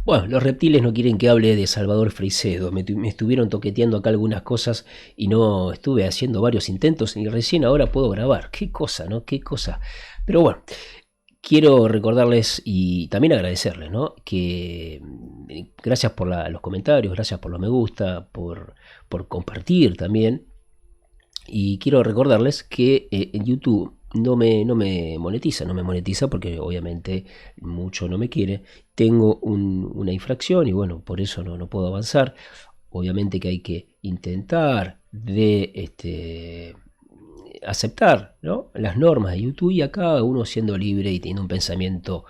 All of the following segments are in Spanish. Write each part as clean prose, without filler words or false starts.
Bueno, los reptiles no quieren que hable de Salvador Freisedo. Me estuvieron toqueteando acá algunas cosas y no estuve haciendo varios intentos y recién ahora puedo grabar. Qué cosa, ¿no? Qué cosa. Pero bueno, quiero recordarles y también agradecerles, ¿no? Que gracias por los comentarios, gracias por los me gusta, por compartir también. Y quiero recordarles que en YouTube no me monetiza porque obviamente mucho no me quiere. Tengo una infracción y bueno, por eso no puedo avanzar. Obviamente que hay que intentar de aceptar, ¿no?, las normas de YouTube, y acá uno siendo libre y teniendo un pensamiento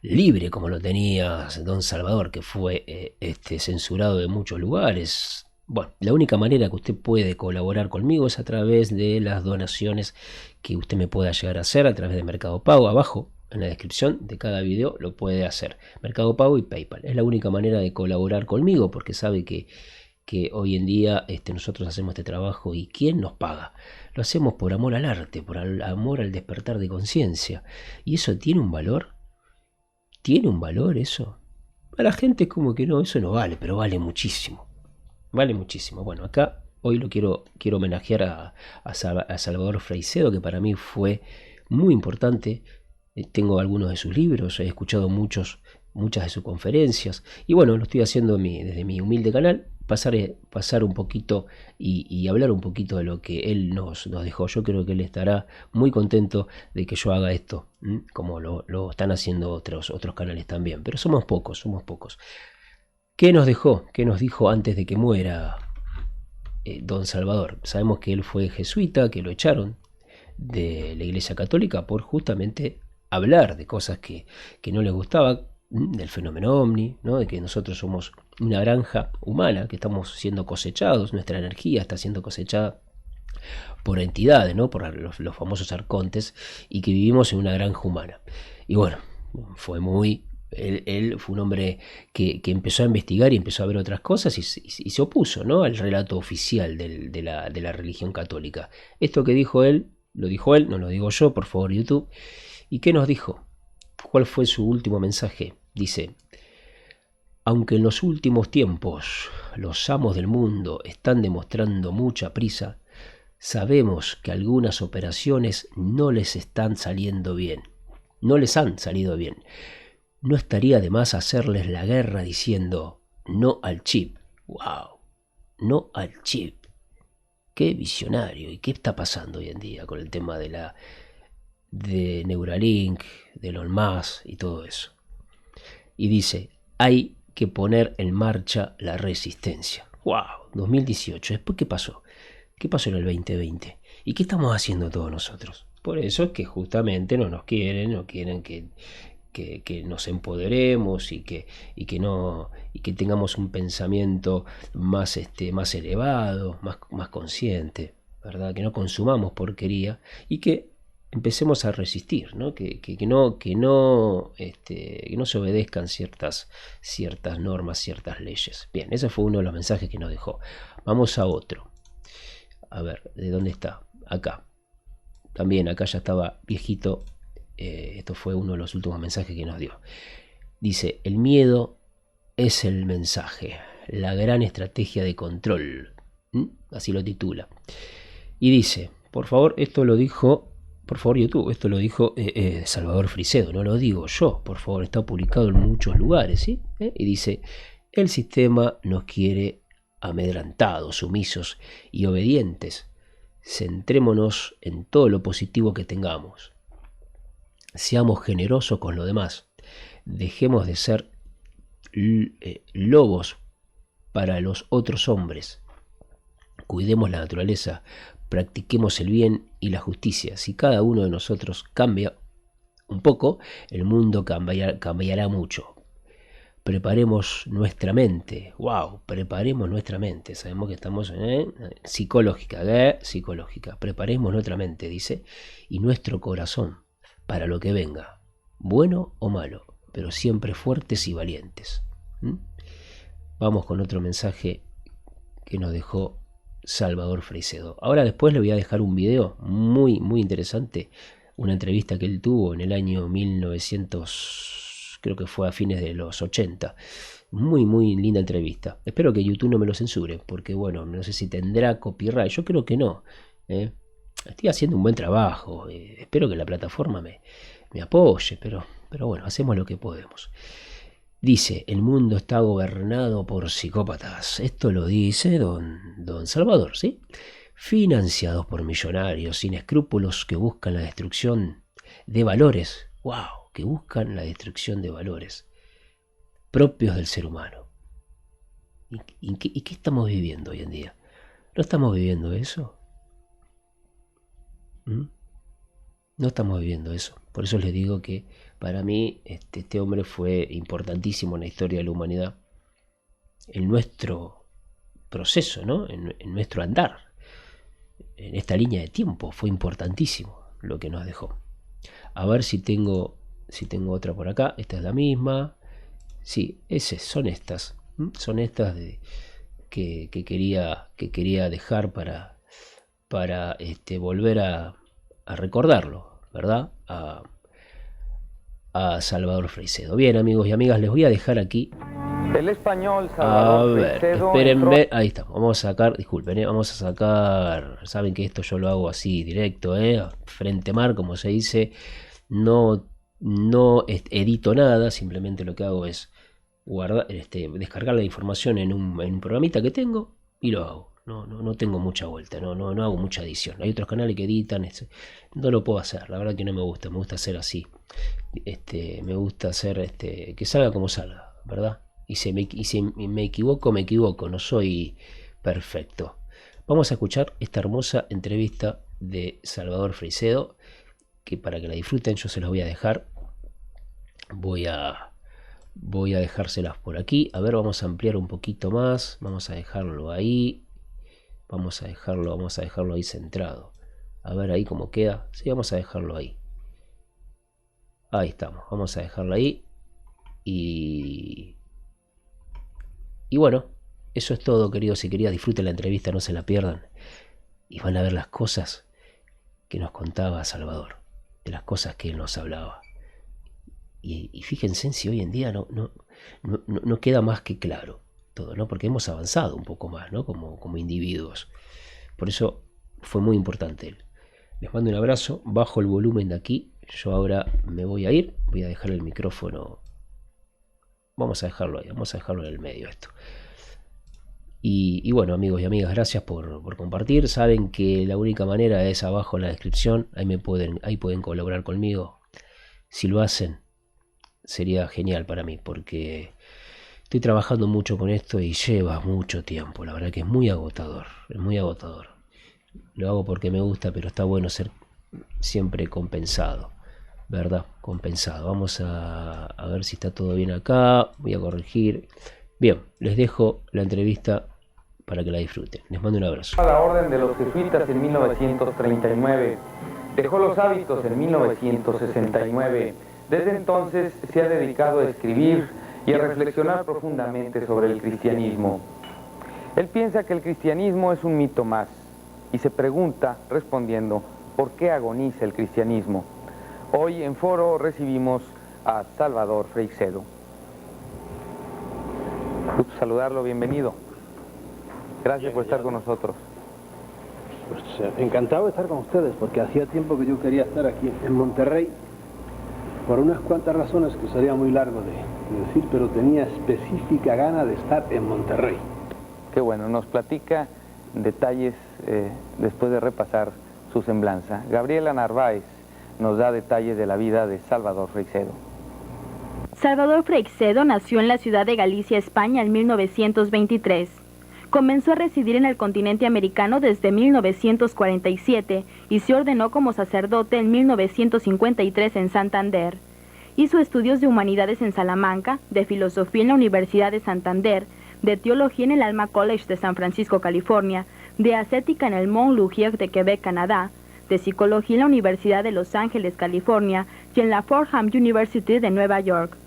libre como lo tenía Don Salvador, que fue censurado de muchos lugares. Bueno, la única manera que usted puede colaborar conmigo es a través de las donaciones que usted me pueda llegar a hacer a través de Mercado Pago. Abajo en la descripción de cada video lo puede hacer. Mercado Pago y PayPal. Es la única manera de colaborar conmigo, porque sabe que hoy en día nosotros hacemos este trabajo y ¿quién nos paga? Lo hacemos por amor al arte, por amor al despertar de conciencia. Y eso tiene un valor. ¿Tiene un valor eso? A la gente es como que no, eso no vale, pero vale muchísimo. Vale muchísimo. Bueno, acá hoy quiero homenajear a Salvador Freisedo, que para mí fue muy importante. Tengo algunos de sus libros, he escuchado muchas de sus conferencias. Y bueno, lo estoy haciendo desde mi humilde canal, pasar un poquito y hablar un poquito de lo que él nos dejó. Yo creo que él estará muy contento de que yo haga esto, como lo están haciendo otros canales también. Pero somos pocos. ¿Qué nos dejó? ¿Qué nos dijo antes de que muera Don Salvador? Sabemos que él fue jesuita, que lo echaron de la Iglesia Católica por justamente hablar de cosas que no les gustaba, del fenómeno ovni, ¿no?, de que nosotros somos una granja humana, que estamos siendo cosechados, nuestra energía está siendo cosechada por entidades, ¿no?, por los famosos arcontes, y que vivimos en una granja humana. Y bueno, fue muy... Él fue un hombre que empezó a investigar y empezó a ver otras cosas y se opuso, ¿no?, al relato oficial de la religión católica. Esto que dijo él, lo dijo él, no lo digo yo, por favor, YouTube. ¿Y qué nos dijo? ¿Cuál fue su último mensaje? Dice: aunque en los últimos tiempos los amos del mundo están demostrando mucha prisa, sabemos que algunas operaciones no les están saliendo bien. No les han salido bien. No estaría de más hacerles la guerra diciendo no al chip. ¡Wow! No al chip. Qué visionario. ¿Y qué está pasando hoy en día con el tema de Neuralink, de Elon Musk y todo eso? Y dice, hay que poner en marcha la resistencia. ¡Wow! 2018. ¿Después qué pasó? ¿Qué pasó en el 2020? ¿Y qué estamos haciendo todos nosotros? Por eso es que justamente no quieren que nos empoderemos y que tengamos un pensamiento más elevado, más consciente, ¿verdad? Que no consumamos porquería y que empecemos a resistir, ¿no? Que no se obedezcan ciertas normas, ciertas leyes. Bien, ese fue uno de los mensajes que nos dejó. Vamos a otro. A ver, ¿de dónde está? Acá. También acá ya estaba viejito. Esto fue uno de los últimos mensajes que nos dio. Dice, el miedo es el mensaje, la gran estrategia de control. Así lo titula. Y dice, por favor, esto lo dijo... Por favor, YouTube, esto lo dijo Salvador Freisedo, no lo digo yo, por favor, está publicado en muchos lugares, ¿sí? Y dice, el sistema nos quiere amedrantados, sumisos y obedientes. Centrémonos en todo lo positivo que tengamos. Seamos generosos con lo demás. Dejemos de ser lobos para los otros hombres. Cuidemos la naturaleza. Practiquemos el bien y la justicia. Si cada uno de nosotros cambia un poco, el mundo cambiará mucho. Preparemos nuestra mente. ¡Wow! Preparemos nuestra mente. Sabemos que estamos psicológica. Preparemos nuestra mente, dice, y nuestro corazón para lo que venga, bueno o malo, pero siempre fuertes y valientes. Vamos con otro mensaje que nos dejó Salvador Freisedo. Ahora después le voy a dejar un video muy interesante, una entrevista que él tuvo en el año 1900 creo que fue a fines de los 80. Muy, muy linda entrevista. Espero que YouTube no me lo censure, porque bueno, no sé si tendrá copyright, yo creo que no. Estoy haciendo un buen trabajo, espero que la plataforma me apoye, pero bueno, hacemos lo que podemos. Dice, el mundo está gobernado por psicópatas. Esto lo dice don Salvador, ¿sí? Financiados por millonarios sin escrúpulos que buscan la destrucción de valores. ¡Wow! Que buscan la destrucción de valores propios del ser humano. ¿Y qué estamos viviendo hoy en día? ¿No estamos viviendo eso? No estamos viviendo eso. Por eso les digo que para mí este hombre fue importantísimo en la historia de la humanidad, en nuestro proceso, ¿no? En nuestro andar, en esta línea de tiempo, fue importantísimo lo que nos dejó. A ver si tengo otra por acá. Esta es la misma. Sí, son estas. Son estas que quería dejar para volver a recordarlo, ¿verdad? A Salvador Freixedo. Bien, amigos y amigas, les voy a dejar aquí. El español Salvador Freixedo. Espérenme, ahí está. Vamos a sacar, disculpen, vamos a sacar. Saben que esto yo lo hago así, directo, frente mar, como se dice. No edito nada, simplemente lo que hago es descargar la información en un programita que tengo y lo hago. No tengo mucha vuelta, no hago mucha edición. Hay otros canales que editan, no lo puedo hacer, la verdad que no me gusta hacer así. Me gusta hacer que salga como salga, ¿verdad? Y si me equivoco, no soy perfecto. Vamos a escuchar esta hermosa entrevista de Salvador Freixedo, que para que la disfruten yo se las voy a dejar. Voy a dejárselas por aquí. A ver, vamos a ampliar un poquito más. Vamos a dejarlo ahí. Vamos a dejarlo ahí centrado. A ver ahí cómo queda. Sí, vamos a dejarlo ahí. Ahí estamos. Vamos a dejarlo ahí. Y bueno, eso es todo, queridos y queridas. Disfruten la entrevista, no se la pierdan. Y van a ver las cosas que nos contaba Salvador. De las cosas que él nos hablaba. Y fíjense en si hoy en día no queda más que claro todo, ¿no? Porque hemos avanzado un poco más, ¿no? Como individuos. Por eso fue muy importante él. Les mando un abrazo, bajo el volumen de aquí. Yo ahora me voy a ir, voy a dejar el micrófono. Vamos a dejarlo ahí, vamos a dejarlo en el medio esto. Y bueno, amigos y amigas, gracias por compartir. Saben que la única manera es abajo en la descripción. Ahí pueden colaborar conmigo. Si lo hacen, sería genial para mí, porque estoy trabajando mucho con esto y lleva mucho tiempo. La verdad que es muy agotador, Lo hago porque me gusta, pero está bueno ser siempre compensado, ¿verdad? Compensado. Vamos a ver si está todo bien acá. Voy a corregir. Bien, les dejo la entrevista para que la disfruten. Les mando un abrazo. A la orden de los jesuitas en 1939. Dejó los hábitos en 1969. Desde entonces se ha dedicado a escribir y a reflexionar profundamente sobre el cristianismo. Él piensa que el cristianismo es un mito más y se pregunta, respondiendo, ¿por qué agoniza el cristianismo? Hoy en Foro recibimos a Salvador Freixedo. Gusto saludarlo, bienvenido. Gracias por estar con nosotros. Pues encantado de estar con ustedes, porque hacía tiempo que yo quería estar aquí en Monterrey, por unas cuantas razones que sería muy largo de decir, pero tenía específica gana de estar en Monterrey. Qué bueno, nos platica detalles después de repasar su semblanza. Gabriela Narváez nos da detalles de la vida de Salvador Freixedo. Salvador Freixedo nació en la ciudad de Galicia, España, en 1923. Comenzó a residir en el continente americano desde 1947 y se ordenó como sacerdote en 1953 en Santander. Hizo estudios de humanidades en Salamanca, de filosofía en la Universidad de Santander, de teología en el Alma College de San Francisco, California, de ascética en el Mont Laurier de Quebec, Canadá, de psicología en la Universidad de Los Ángeles, California, y en la Fordham University de Nueva York.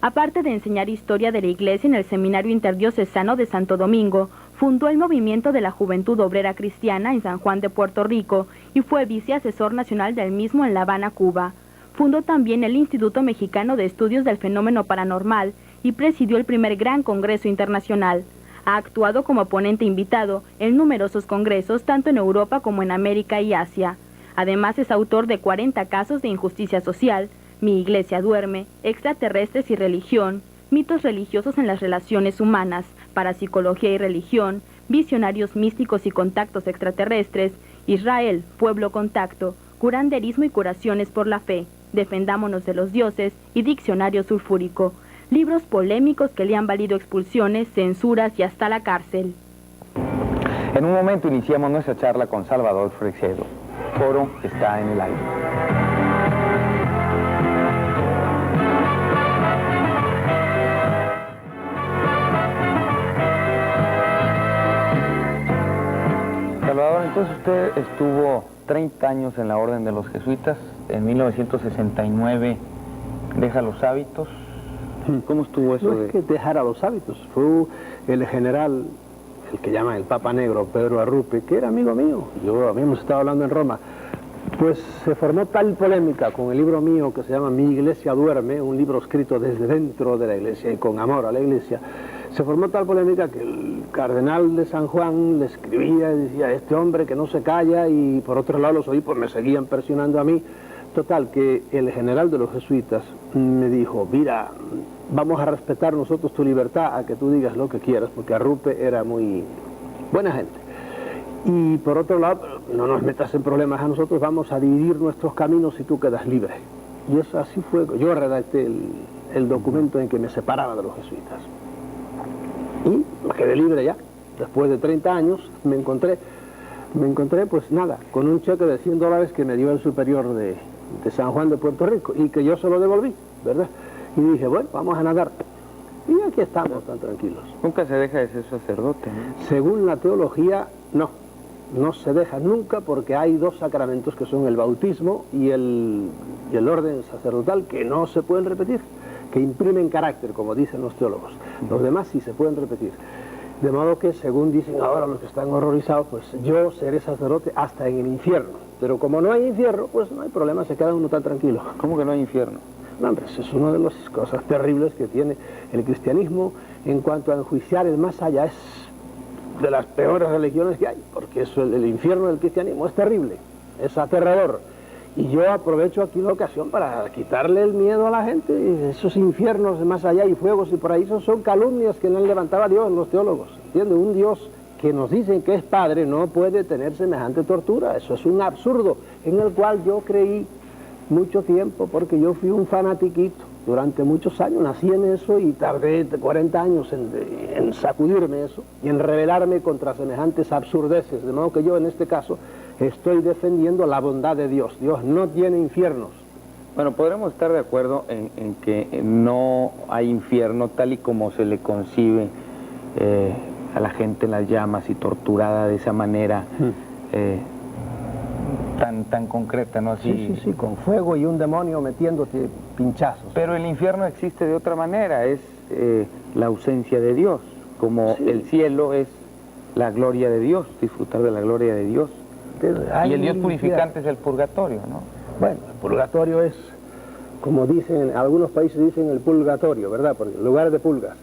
Aparte de enseñar historia de la Iglesia en el Seminario Interdiocesano de Santo Domingo, fundó el Movimiento de la Juventud Obrera Cristiana en San Juan de Puerto Rico y fue viceasesor nacional del mismo en La Habana, Cuba. Fundó también el Instituto Mexicano de Estudios del Fenómeno Paranormal y presidió el primer Gran Congreso Internacional. Ha actuado como ponente invitado en numerosos congresos tanto en Europa como en América y Asia. Además es autor de 40 casos de injusticia social, Mi iglesia duerme, Extraterrestres y religión, Mitos religiosos en las relaciones humanas, Parapsicología y religión, Visionarios místicos y contactos extraterrestres, Israel, pueblo contacto, Curanderismo y curaciones por la fe, Defendámonos de los dioses y Diccionario sulfúrico. Libros polémicos que le han valido expulsiones, censuras y hasta la cárcel. En un momento iniciamos nuestra charla con Salvador Freixedo. Foro está en el aire. Salvador, entonces usted estuvo 30 años en la Orden de los Jesuitas. En 1969 deja los hábitos. ¿Cómo estuvo eso? No es que dejara los hábitos, fue el general, el que llaman el Papa Negro, Pedro Arrupe, que era amigo mío. Habíamos estado hablando en Roma. Pues se formó tal polémica con el libro mío que se llama Mi iglesia duerme, un libro escrito desde dentro de la iglesia y con amor a la iglesia. Se formó tal polémica que el cardenal de San Juan le escribía y decía, este hombre que no se calla, y por otro lado los obispos me seguían presionando a mí. Total, que el general de los jesuitas me dijo, mira, vamos a respetar nosotros tu libertad a que tú digas lo que quieras, porque Arrupe era muy buena gente. Y por otro lado, no nos metas en problemas a nosotros, vamos a dividir nuestros caminos y tú quedas libre. Y eso así fue, yo redacté el documento en que me separaba de los jesuitas. Y me quedé libre ya. Después de 30 años me encontré pues nada, con un cheque de $100 que me dio el superior de San Juan de Puerto Rico y que yo se lo devolví, ¿verdad? Y dije, bueno, vamos a nadar. Y aquí estamos tan tranquilos. Nunca se deja de ser sacerdote, ¿no? Según la teología, no se deja nunca, porque hay dos sacramentos que son el bautismo y el orden sacerdotal que no se pueden repetir, que imprimen carácter, como dicen los teólogos. Los demás sí se pueden repetir. De modo que, según dicen ahora los que están horrorizados, pues yo seré sacerdote hasta en el infierno. Pero como no hay infierno, pues no hay problema, se queda uno tan tranquilo. ¿Cómo que no hay infierno? No, hombre, eso es una de las cosas terribles que tiene el cristianismo en cuanto a enjuiciar el más allá. Es de las peores religiones que hay, porque eso, el infierno del cristianismo es terrible, es aterrador. Y yo aprovecho aquí la ocasión para quitarle el miedo a la gente. Esos infiernos de más allá y fuegos y por ahí son calumnias que no han levantado a Dios los teólogos. ¿Entiendes? Un Dios que nos dicen que es Padre no puede tener semejante tortura. Eso es un absurdo en el cual yo creí mucho tiempo, porque yo fui un fanatiquito durante muchos años, nací en eso y tardé 40 años en sacudirme eso y en rebelarme contra semejantes absurdeces. De modo que yo en este caso estoy defendiendo la bondad de Dios. Dios no tiene infiernos. Bueno, podremos estar de acuerdo en que no hay infierno tal y como se le concibe a la gente en las llamas y torturada de esa manera tan concreta, ¿no? Así... Sí, con fuego y un demonio metiéndote pinchazos. Pero el infierno existe de otra manera, es la ausencia de Dios, como el cielo es la gloria de Dios, disfrutar de la gloria de Dios. Y el Dios purificante es el purgatorio, ¿no? Bueno, el purgatorio es, como dicen, algunos países dicen el purgatorio, ¿verdad? Porque en lugar de pulgas.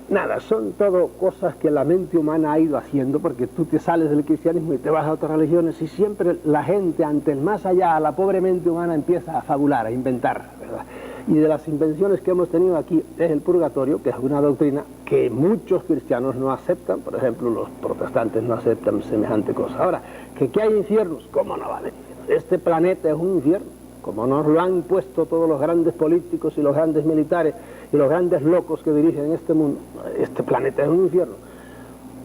Nada, son todo cosas que la mente humana ha ido haciendo, porque tú te sales del cristianismo y te vas a otras religiones y siempre la gente ante el más allá, la pobre mente humana empieza a fabular, a inventar, ¿verdad? Y de las invenciones que hemos tenido aquí es el purgatorio, que es una doctrina que muchos cristianos no aceptan. Por ejemplo, los protestantes no aceptan semejante cosa. Ahora, que hay infiernos, ¿cómo no va a haber? Este planeta es un infierno, como nos lo han impuesto todos los grandes políticos y los grandes militares y los grandes locos que dirigen este mundo. Este planeta es un infierno,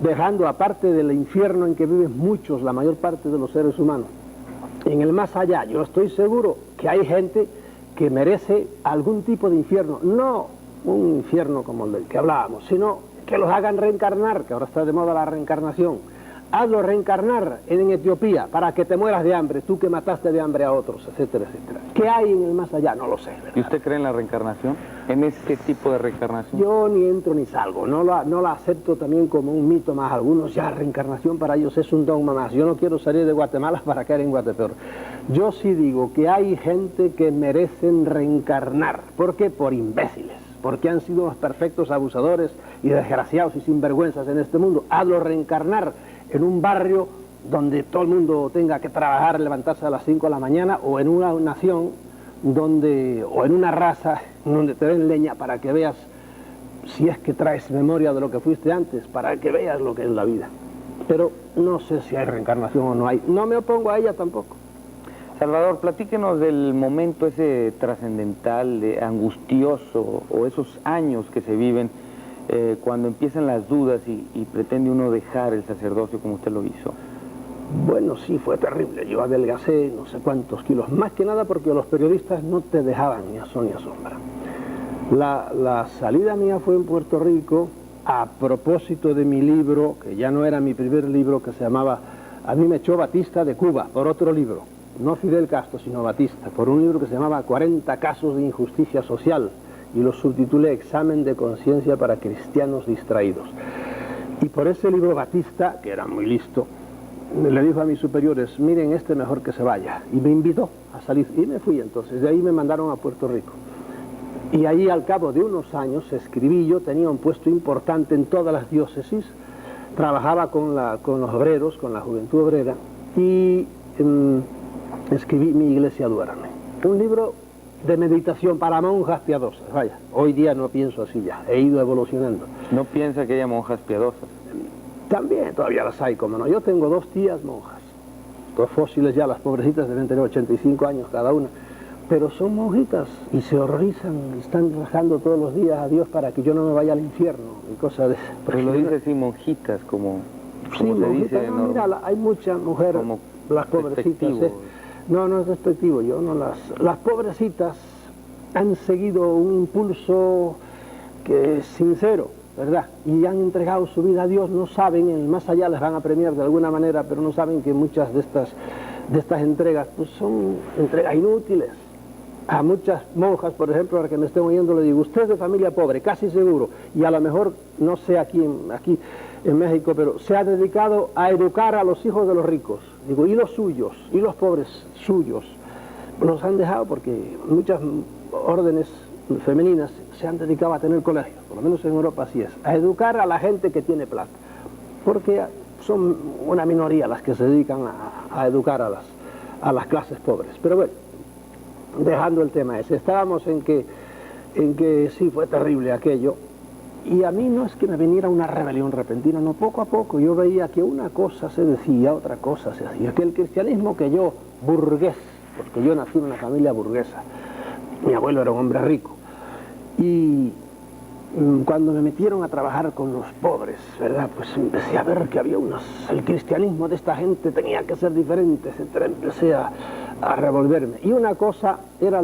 dejando aparte del infierno en que viven muchos, la mayor parte de los seres humanos. En el más allá, yo estoy seguro que hay gente que merece algún tipo de infierno, no un infierno como el del que hablábamos, sino que los hagan reencarnar, que ahora está de moda la reencarnación. hazlo reencarnar en Etiopía para que te mueras de hambre, tú que mataste de hambre a otros, etcétera, etcétera. ¿Qué hay en el más allá? No lo sé, ¿verdad? ¿Y usted cree en la reencarnación? ¿En ese tipo de reencarnación? Yo ni entro ni salgo, no la acepto también como un mito más. Algunos ya reencarnación para ellos es un dogma más. Yo no quiero salir de Guatemala para caer en Guatepeor. Yo sí digo que hay gente que merecen reencarnar. ¿Por qué? Por imbéciles. Porque han sido unos perfectos abusadores y desgraciados y sinvergüenzas en este mundo. Hazlo reencarnar en un barrio donde todo el mundo tenga que trabajar, levantarse a las 5 de la mañana, o en una nación donde, o en una raza donde te den leña para que veas, si es que traes memoria de lo que fuiste antes, para que veas lo que es la vida. Pero no sé si hay reencarnación o no hay. No me opongo a ella tampoco. Salvador, platíquenos del momento ese trascendental, angustioso, o esos años que se viven cuando empiezan las dudas y pretende uno dejar el sacerdocio como usted lo hizo. Bueno, sí, fue terrible. Yo adelgacé no sé cuántos kilos, más que nada porque los periodistas no te dejaban ni a sol ni a sombra. La salida mía fue en Puerto Rico a propósito de mi libro, que ya no era mi primer libro, que se llamaba A mí me echó Batista de Cuba, por otro libro. No Fidel Castro, sino Batista, por un libro que se llamaba 40 casos de injusticia social, y lo subtitulé Examen de conciencia para cristianos distraídos. Y por ese libro Batista, que era muy listo, le dijo a mis superiores, miren, este mejor que se vaya, y me invitó a salir, y me fui entonces. De ahí me mandaron a Puerto Rico, y allí al cabo de unos años escribí. Yo tenía un puesto importante en todas las diócesis, trabajaba con los obreros, con la juventud obrera, y escribí Mi iglesia duerme, un libro de meditación para monjas piadosas. Vaya, hoy día no pienso así ya, he ido evolucionando. ¿No piensa que haya monjas piadosas? También todavía las hay, como no. Yo tengo 2 tías monjas, 2 fósiles ya, las pobrecitas deben tener 85 años cada una, pero son monjitas y se horrorizan, están rajando todos los días a Dios para que yo no me vaya al infierno y cosas de esas. Pero lo dice así, monjitas, como sí, se monjitas, dice, no, mira, hay muchas mujeres, las pobrecitas. No es despectivo, yo no las pobrecitas han seguido un impulso que es sincero, ¿verdad? Y han entregado su vida a Dios, no saben, en el más allá les van a premiar de alguna manera, pero no saben que muchas de estas entregas pues son entregas inútiles. A muchas monjas, por ejemplo, ahora que me estén oyendo, le digo, usted es de familia pobre, casi seguro, y a lo mejor, no sé aquí en México, pero se ha dedicado a educar a los hijos de los ricos. Digo, y los suyos, y los pobres suyos, los han dejado porque muchas órdenes femeninas se han dedicado a tener colegios, por lo menos en Europa así es, a educar a la gente que tiene plata, porque son una minoría las que se dedican a educar a las clases pobres. Pero bueno, dejando el tema ese, estábamos en que sí, fue terrible aquello. Y a mí no es que me viniera una rebelión repentina, no, poco a poco yo veía que una cosa se decía, otra cosa se hacía, que el cristianismo que yo, burgués, porque yo nací en una familia burguesa, mi abuelo era un hombre rico, y cuando me metieron a trabajar con los pobres, ¿verdad? Pues empecé a ver que había el cristianismo de esta gente tenía que ser diferente, etcétera. Empecé a revolverme, y una cosa era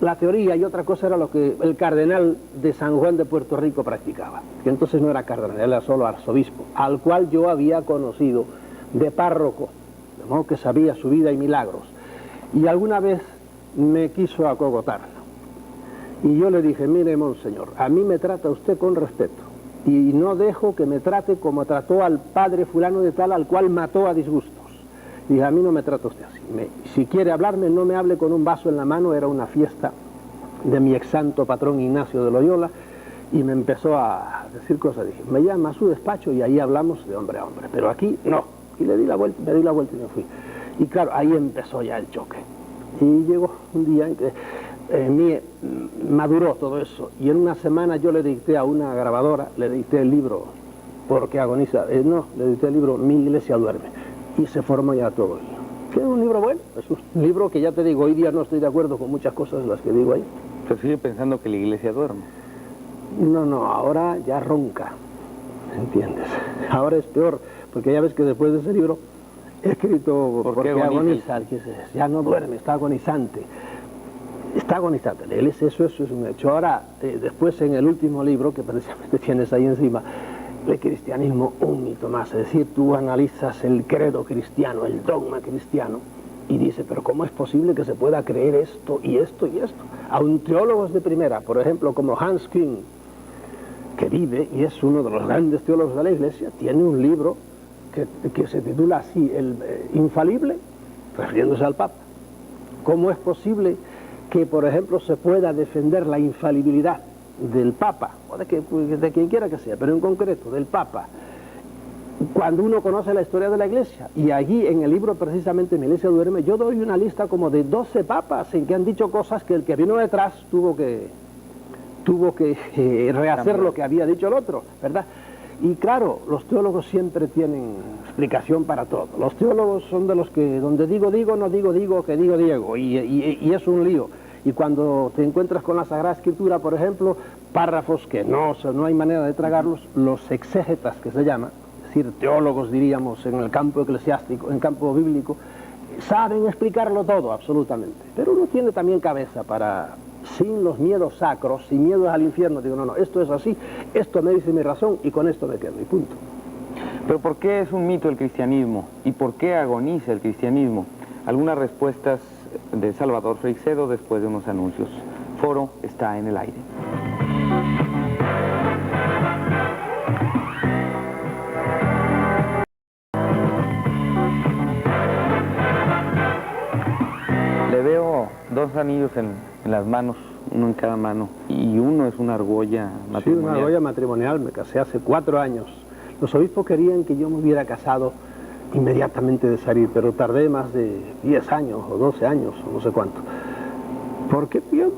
la teoría y otra cosa era lo que el cardenal de San Juan de Puerto Rico practicaba, que entonces no era cardenal, era solo arzobispo, al cual yo había conocido de párroco, de modo que sabía su vida y milagros, y alguna vez me quiso acogotar, y yo le dije, mire, monseñor, a mí me trata usted con respeto, y no dejo que me trate como trató al padre fulano de tal, al cual mató a disgustos. Dije, a mí no me trata usted así. Si quiere hablarme, no me hable con un vaso en la mano. Era una fiesta de mi ex santo patrón Ignacio de Loyola, y me empezó a decir cosas. Dije, me llama a su despacho y ahí hablamos de hombre a hombre, pero aquí no. Y le di la vuelta, me di la vuelta y me fui. Y claro, ahí empezó ya el choque. Y llegó un día en que maduró todo eso, y en una semana yo le dicté a una grabadora, le dicté el libro Porque agoniza, le dicté el libro Mi iglesia duerme. Y se formó ya todo. Es un libro bueno, es un libro que ya te digo, hoy día no estoy de acuerdo con muchas cosas de las que digo ahí. ¿Pero sigue pensando que la iglesia duerme? No, ahora ya ronca, ¿entiendes? Ahora es peor, porque ya ves que después de ese libro he escrito Porque agoniza, ya no duerme, está agonizante. Está agonizante, eso es un hecho. Ahora, después en el último libro, que precisamente tienes ahí encima, el cristianismo un mito más. Es decir, tú analizas el credo cristiano, el dogma cristiano, y dices, pero ¿cómo es posible que se pueda creer esto y esto y esto? Aun teólogos de primera, por ejemplo, como Hans Küng, que vive y es uno de los grandes teólogos de la Iglesia, tiene un libro que se titula así, el Infalible, refiriéndose al Papa. ¿Cómo es posible que, por ejemplo, se pueda defender la infalibilidad del Papa, o de quien quiera que sea, pero en concreto del Papa, cuando uno conoce la historia de la Iglesia? Y allí en el libro precisamente Mi Iglesia duerme, yo doy una lista como de 12 papas en que han dicho cosas que el que vino detrás tuvo que rehacer lo que había dicho el otro, ¿verdad? Y claro, los teólogos siempre tienen explicación para todo. Los teólogos son de los que donde digo, no digo, que digo Diego, y es un lío. Y cuando te encuentras con la Sagrada Escritura, por ejemplo, párrafos que no hay manera de tragarlos, los exégetas que se llama, es decir, teólogos diríamos en el campo eclesiástico, en el campo bíblico, saben explicarlo todo absolutamente. Pero uno tiene también cabeza para, sin los miedos sacros, sin miedos al infierno, digo, no, esto es así, esto me dice mi razón y con esto me quedo, y punto. Pero ¿por qué es un mito el cristianismo? ¿Y por qué agoniza el cristianismo? Algunas respuestas de Salvador Freixedo después de unos anuncios. Foro está en el aire. Le veo dos anillos en las manos, uno en cada mano, y uno es una argolla matrimonial. Sí, una argolla matrimonial, me casé hace 4 años. Los obispos querían que yo me hubiera casado inmediatamente de salir, pero tardé más de 10 años o 12 años, o no sé cuánto. Porque yo,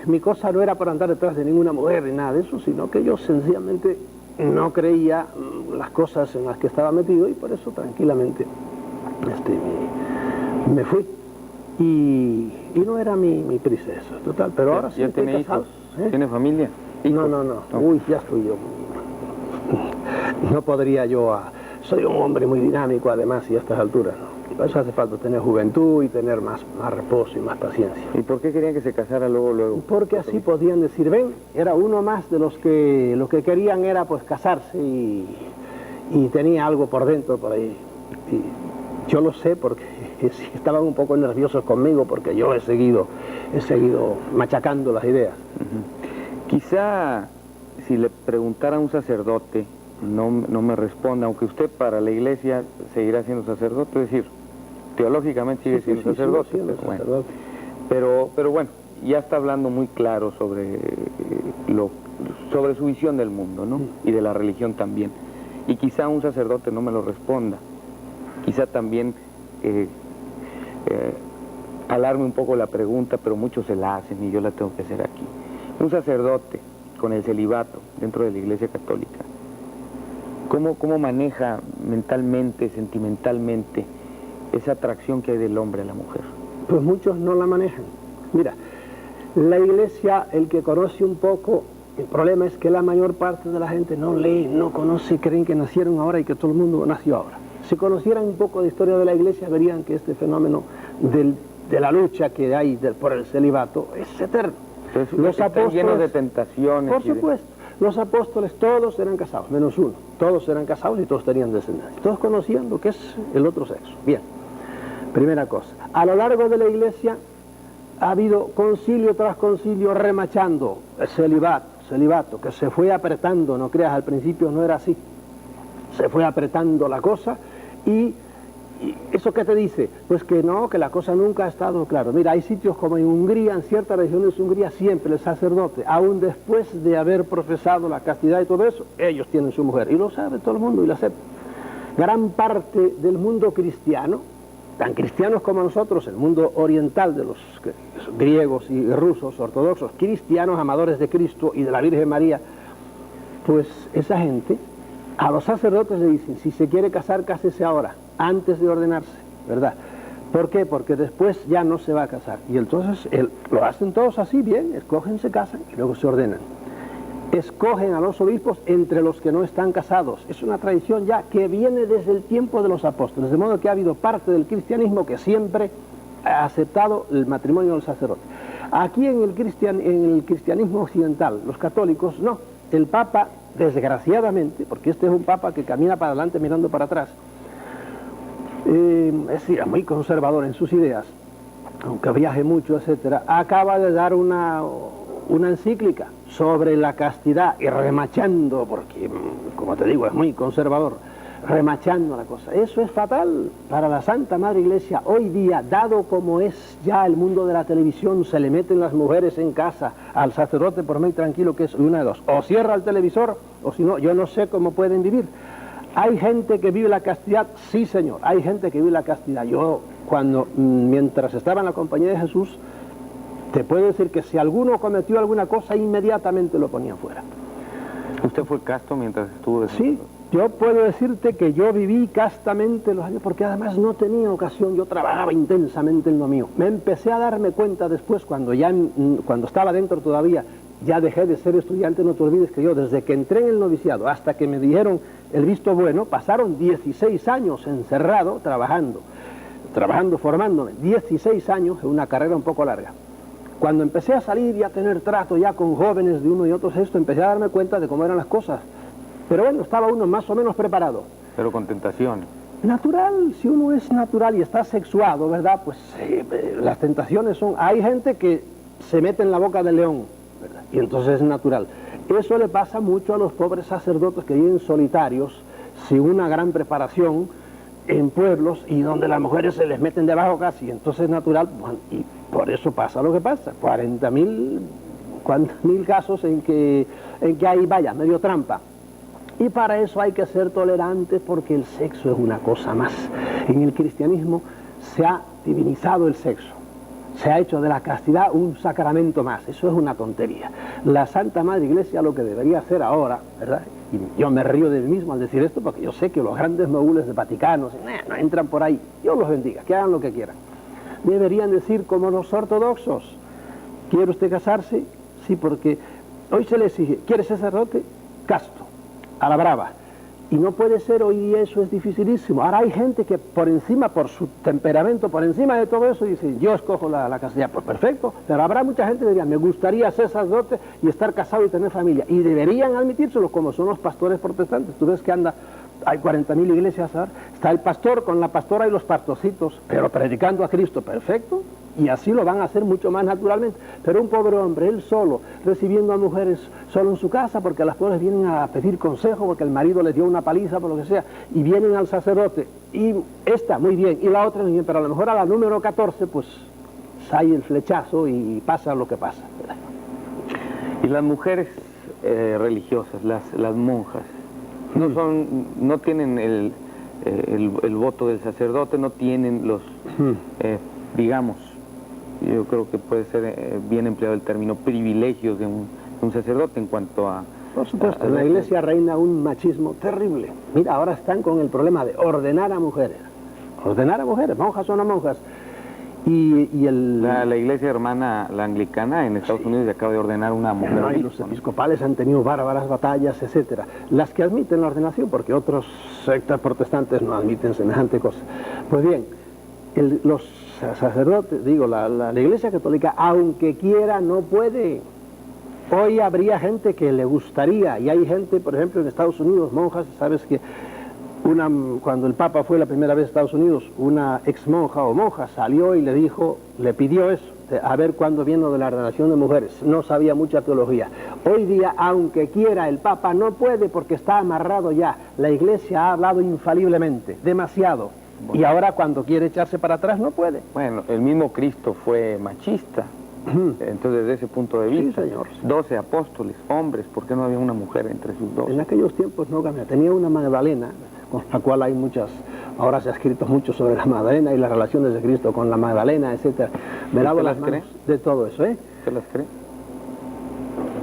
mi cosa no era para andar detrás de ninguna mujer ni nada de eso, sino que yo sencillamente no creía las cosas en las que estaba metido y por eso tranquilamente me fui. Y no era mi prisa eso, total, pero ahora sí estoy casado. ¿Tiene familia? No. Uy, ya estoy yo. No podría yo, soy un hombre muy dinámico además y a estas alturas, ¿no? Para eso hace falta tener juventud y tener más reposo y más paciencia. ¿Y por qué querían que se casara luego? Porque así podían decir, ven, era uno más de los que lo que querían era pues casarse y tenía algo por dentro por ahí. Y yo lo sé porque estaban un poco nerviosos conmigo porque yo he seguido machacando las ideas. Quizá si le preguntara a un sacerdote, no me responda, aunque usted para la Iglesia seguirá siendo sacerdote, es decir, teológicamente sigue siendo sacerdote. Pero bueno, ya está hablando muy claro sobre su visión del mundo, ¿no? Y de la religión también. Y quizá un sacerdote no me lo responda. Quizá también alarme un poco la pregunta, pero muchos se la hacen y yo la tengo que hacer aquí. Un sacerdote con el celibato dentro de la Iglesia Católica, ¿cómo maneja mentalmente, sentimentalmente, esa atracción que hay del hombre a la mujer? Pues muchos no la manejan. Mira, la Iglesia, el que conoce un poco, el problema es que la mayor parte de la gente no lee, no conoce, creen que nacieron ahora y que todo el mundo nació ahora. Si conocieran un poco de historia de la Iglesia, verían que este fenómeno de la lucha que hay por el celibato es eterno. Entonces, los apóstoles, llenos de tentaciones. Por supuesto. Los apóstoles todos eran casados, menos uno. Todos eran casados y todos tenían descendencia. Todos conocían lo que es el otro sexo. Bien, primera cosa. A lo largo de la Iglesia ha habido concilio tras concilio remachando el celibato, que se fue apretando, no creas, al principio no era así. Se fue apretando la cosa y ¿eso qué te dice? Pues que no, que la cosa nunca ha estado claro. Mira, hay sitios como en Hungría, en ciertas regiones de Hungría, siempre el sacerdote, aún después de haber profesado la castidad y todo eso, ellos tienen su mujer. Y lo sabe todo el mundo y lo acepta. Gran parte del mundo cristiano, tan cristianos como nosotros, el mundo oriental de los griegos y rusos, ortodoxos, cristianos, amadores de Cristo y de la Virgen María, pues esa gente, a los sacerdotes le dicen, si se quiere casar, cásese ahora, antes de ordenarse, ¿verdad? ¿Por qué? Porque después ya no se va a casar. Y entonces lo hacen todos así, bien, escogen, se casan y luego se ordenan. Escogen a los obispos entre los que no están casados. Es una tradición ya que viene desde el tiempo de los apóstoles, de modo que ha habido parte del cristianismo que siempre ha aceptado el matrimonio del sacerdote. Aquí en el cristianismo occidental, los católicos, no. El Papa desgraciadamente, porque este es un papa que camina para adelante mirando para atrás, es decir, muy conservador en sus ideas, aunque viaje mucho, etcétera, acaba de dar una encíclica sobre la castidad y remachando, porque, como te digo, es muy conservador, remachando la cosa. Eso es fatal para la Santa Madre Iglesia hoy día, dado como es ya el mundo de la televisión, se le meten las mujeres en casa al sacerdote por muy tranquilo que es una de dos, o cierra el televisor, o si no, yo no sé cómo pueden vivir. ¿Hay gente que vive la castidad? Sí, señor, hay gente que vive la castidad. Yo, mientras estaba en la compañía de Jesús, te puedo decir que si alguno cometió alguna cosa, inmediatamente lo ponían fuera. ¿Usted fue casto mientras estuvo de Sí, yo puedo decirte que yo viví castamente los años, porque además no tenía ocasión, yo trabajaba intensamente en lo mío. Me empecé a darme cuenta después, cuando estaba dentro todavía, ya dejé de ser estudiante. No te olvides que yo, desde que entré en el noviciado hasta que me dijeron el visto bueno, pasaron 16 años encerrado, trabajando, formándome, 16 años en una carrera un poco larga. Cuando empecé a salir y a tener trato ya con jóvenes de uno y otros, empecé a darme cuenta de cómo eran las cosas. Pero bueno, estaba uno más o menos preparado. Pero con tentaciones. Natural, si uno es natural y está sexuado, ¿verdad? Pues las tentaciones son... Hay gente que se mete en la boca del león, ¿verdad? Y entonces es natural. Eso le pasa mucho a los pobres sacerdotes que viven solitarios, sin una gran preparación, en pueblos y donde las mujeres se les meten debajo casi. Entonces es natural, bueno, y por eso pasa lo que pasa. 40.000 casos en que hay, vaya, medio trampa. Y para eso hay que ser tolerantes, porque el sexo es una cosa más. En el cristianismo se ha divinizado el sexo. Se ha hecho de la castidad un sacramento más. Eso es una tontería. La Santa Madre Iglesia lo que debería hacer ahora, ¿verdad? Y yo me río de mí mismo al decir esto, porque yo sé que los grandes mogules de Vaticanos no entran por ahí. Dios los bendiga, que hagan lo que quieran. Deberían decir como los ortodoxos: ¿quiere usted casarse? Sí, porque hoy se le exige, ¿quiere ser sacerdote? Casto, a la brava. Y no puede ser, hoy día eso es dificilísimo. Ahora hay gente que por encima, por su temperamento, por encima de todo eso, dice: yo escojo la castidad. Pues perfecto, pero habrá mucha gente que diría: me gustaría ser sacerdote y estar casado y tener familia. Y deberían admitírselo, como son los pastores protestantes. Tú ves que hay 40.000 iglesias ahora. Está el pastor con la pastora y los pastorcitos, pero predicando a Cristo, perfecto. Y así lo van a hacer mucho más naturalmente. Pero un pobre hombre, él solo, recibiendo a mujeres solo en su casa, porque las pobres vienen a pedir consejo, porque el marido les dio una paliza, por lo que sea, y vienen al sacerdote, y esta, muy bien, y la otra, muy bien, pero a lo mejor a la número 14, pues, sale el flechazo y pasa lo que pasa. Y las mujeres religiosas, las monjas, no tienen el voto del sacerdote, no tienen los, digamos, yo creo que puede ser bien empleado el término, privilegios de un sacerdote en cuanto a... Por supuesto, en la iglesia reina un machismo terrible. Mira, ahora están con el problema de ordenar a mujeres. Ordenar a mujeres, monjas o no monjas. La iglesia hermana, la anglicana, en Estados Unidos ya acaba de ordenar una mujer. No, y los episcopales han tenido bárbaras batallas, etcétera. Las que admiten la ordenación, porque otros sectas protestantes no admiten semejante cosa. Pues bien, los sacerdotes, digo, la iglesia católica, aunque quiera, no puede. Hoy habría gente que le gustaría, y hay gente, por ejemplo, en Estados Unidos, monjas, sabes que cuando el Papa fue la primera vez a Estados Unidos, una ex monja o monja salió y le pidió eso, a ver cuándo viene lo de la ordenación de mujeres. No sabía mucha teología. Hoy día, aunque quiera, el Papa no puede, porque está amarrado ya. La iglesia ha hablado infaliblemente, demasiado. Bueno. Y ahora cuando quiere echarse para atrás no puede. Bueno, el mismo Cristo fue machista. Entonces, desde ese punto de vista, sí, señor. 12 apóstoles, hombres, ¿por qué no había una mujer entre sus 12? En aquellos tiempos no cambiaba. Tenía una Magdalena, con la cual hay ahora se ha escrito mucho sobre la Magdalena y las relaciones de Cristo con la Magdalena, etcétera. Me lavo las manos de todo eso, ¿eh? ¿Usted las cree?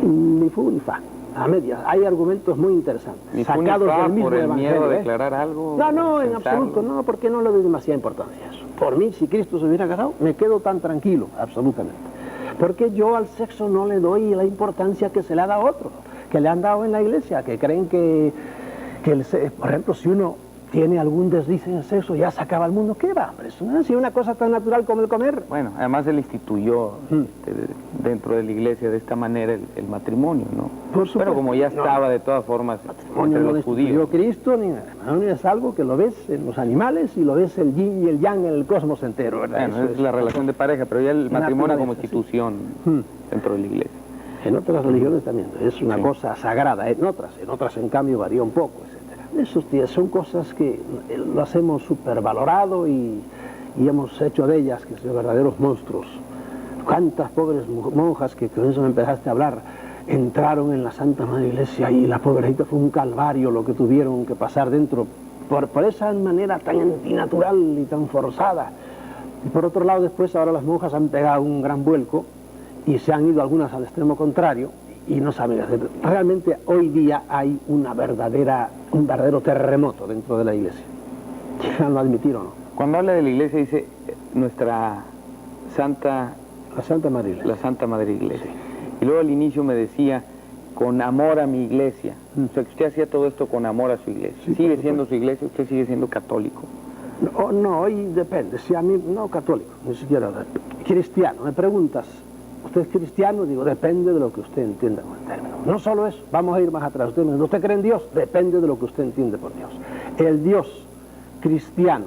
Ni fu ni fa. A medias. Hay argumentos muy interesantes. Ni sacados del mismo por el evangelio, miedo a declarar algo. No, en absoluto, no, porque no le doy demasiada importancia a eso. Por mí, si Cristo se hubiera casado, me quedo tan tranquilo, absolutamente. Porque yo al sexo no le doy la importancia que se le ha dado a otros, que le han dado en la iglesia, que creen que por ejemplo, si uno tiene algún desliz en el sexo, ya se acaba el mundo. ¿Qué va, hombre? Eso no es una cosa tan natural como el comer. Bueno, además él instituyó dentro de la iglesia de esta manera el matrimonio, ¿no? Por supuesto. Pero como ya estaba de todas formas entre No los judíos. Cristo, ni nada. El matrimonio es algo que lo ves en los animales y lo ves el yin y el yang en el cosmos entero, ¿verdad? Bueno, es la relación de pareja, pero ya el matrimonio como institución dentro de la iglesia. En otras religiones también, es una cosa sagrada, en otras en cambio varía un poco, etc. Esos días son cosas que las hemos supervalorado y hemos hecho de ellas que son verdaderos monstruos. Cuántas pobres monjas que con eso me empezaste a hablar, entraron en la Santa Madre Iglesia y la pobrecita fue un calvario lo que tuvieron que pasar dentro por esa manera tan antinatural y tan forzada. Y por otro lado después ahora las monjas han pegado un gran vuelco y se han ido algunas al extremo contrario y no saben hacer. Realmente hoy día hay un verdadero terremoto dentro de la iglesia. ¿Llegan a admitir o no? Cuando habla de la iglesia dice nuestra Santa... La Santa Madre Iglesia. La Santa Madre Iglesia. Y luego al inicio me decía, con amor a mi iglesia. O sea, que usted hacía todo esto con amor a su iglesia. Sí, ¿Sigue siendo su iglesia? ¿Usted sigue siendo católico? No, hoy depende. Si a mí, no católico, ni siquiera cristiano. Me preguntas, ¿usted es cristiano? Digo, depende de lo que usted entienda con el término. No solo eso, vamos a ir más atrás. ¿Usted cree en Dios? Depende de lo que usted entiende por Dios. El Dios cristiano,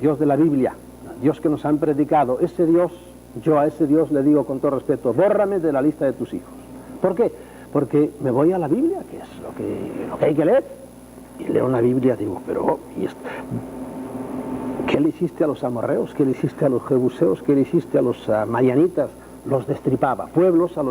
Dios de la Biblia, Dios que nos han predicado, ese Dios, yo a ese Dios le digo con todo respeto, bórrame de la lista de tus hijos. ¿Por qué? Porque me voy a la Biblia, que es lo que hay que leer, y leo la Biblia, digo, pero ¿qué le hiciste a los amorreos? ¿Qué le hiciste a los jebuseos? ¿Qué le hiciste a los madianitas? Los destripaba, pueblos con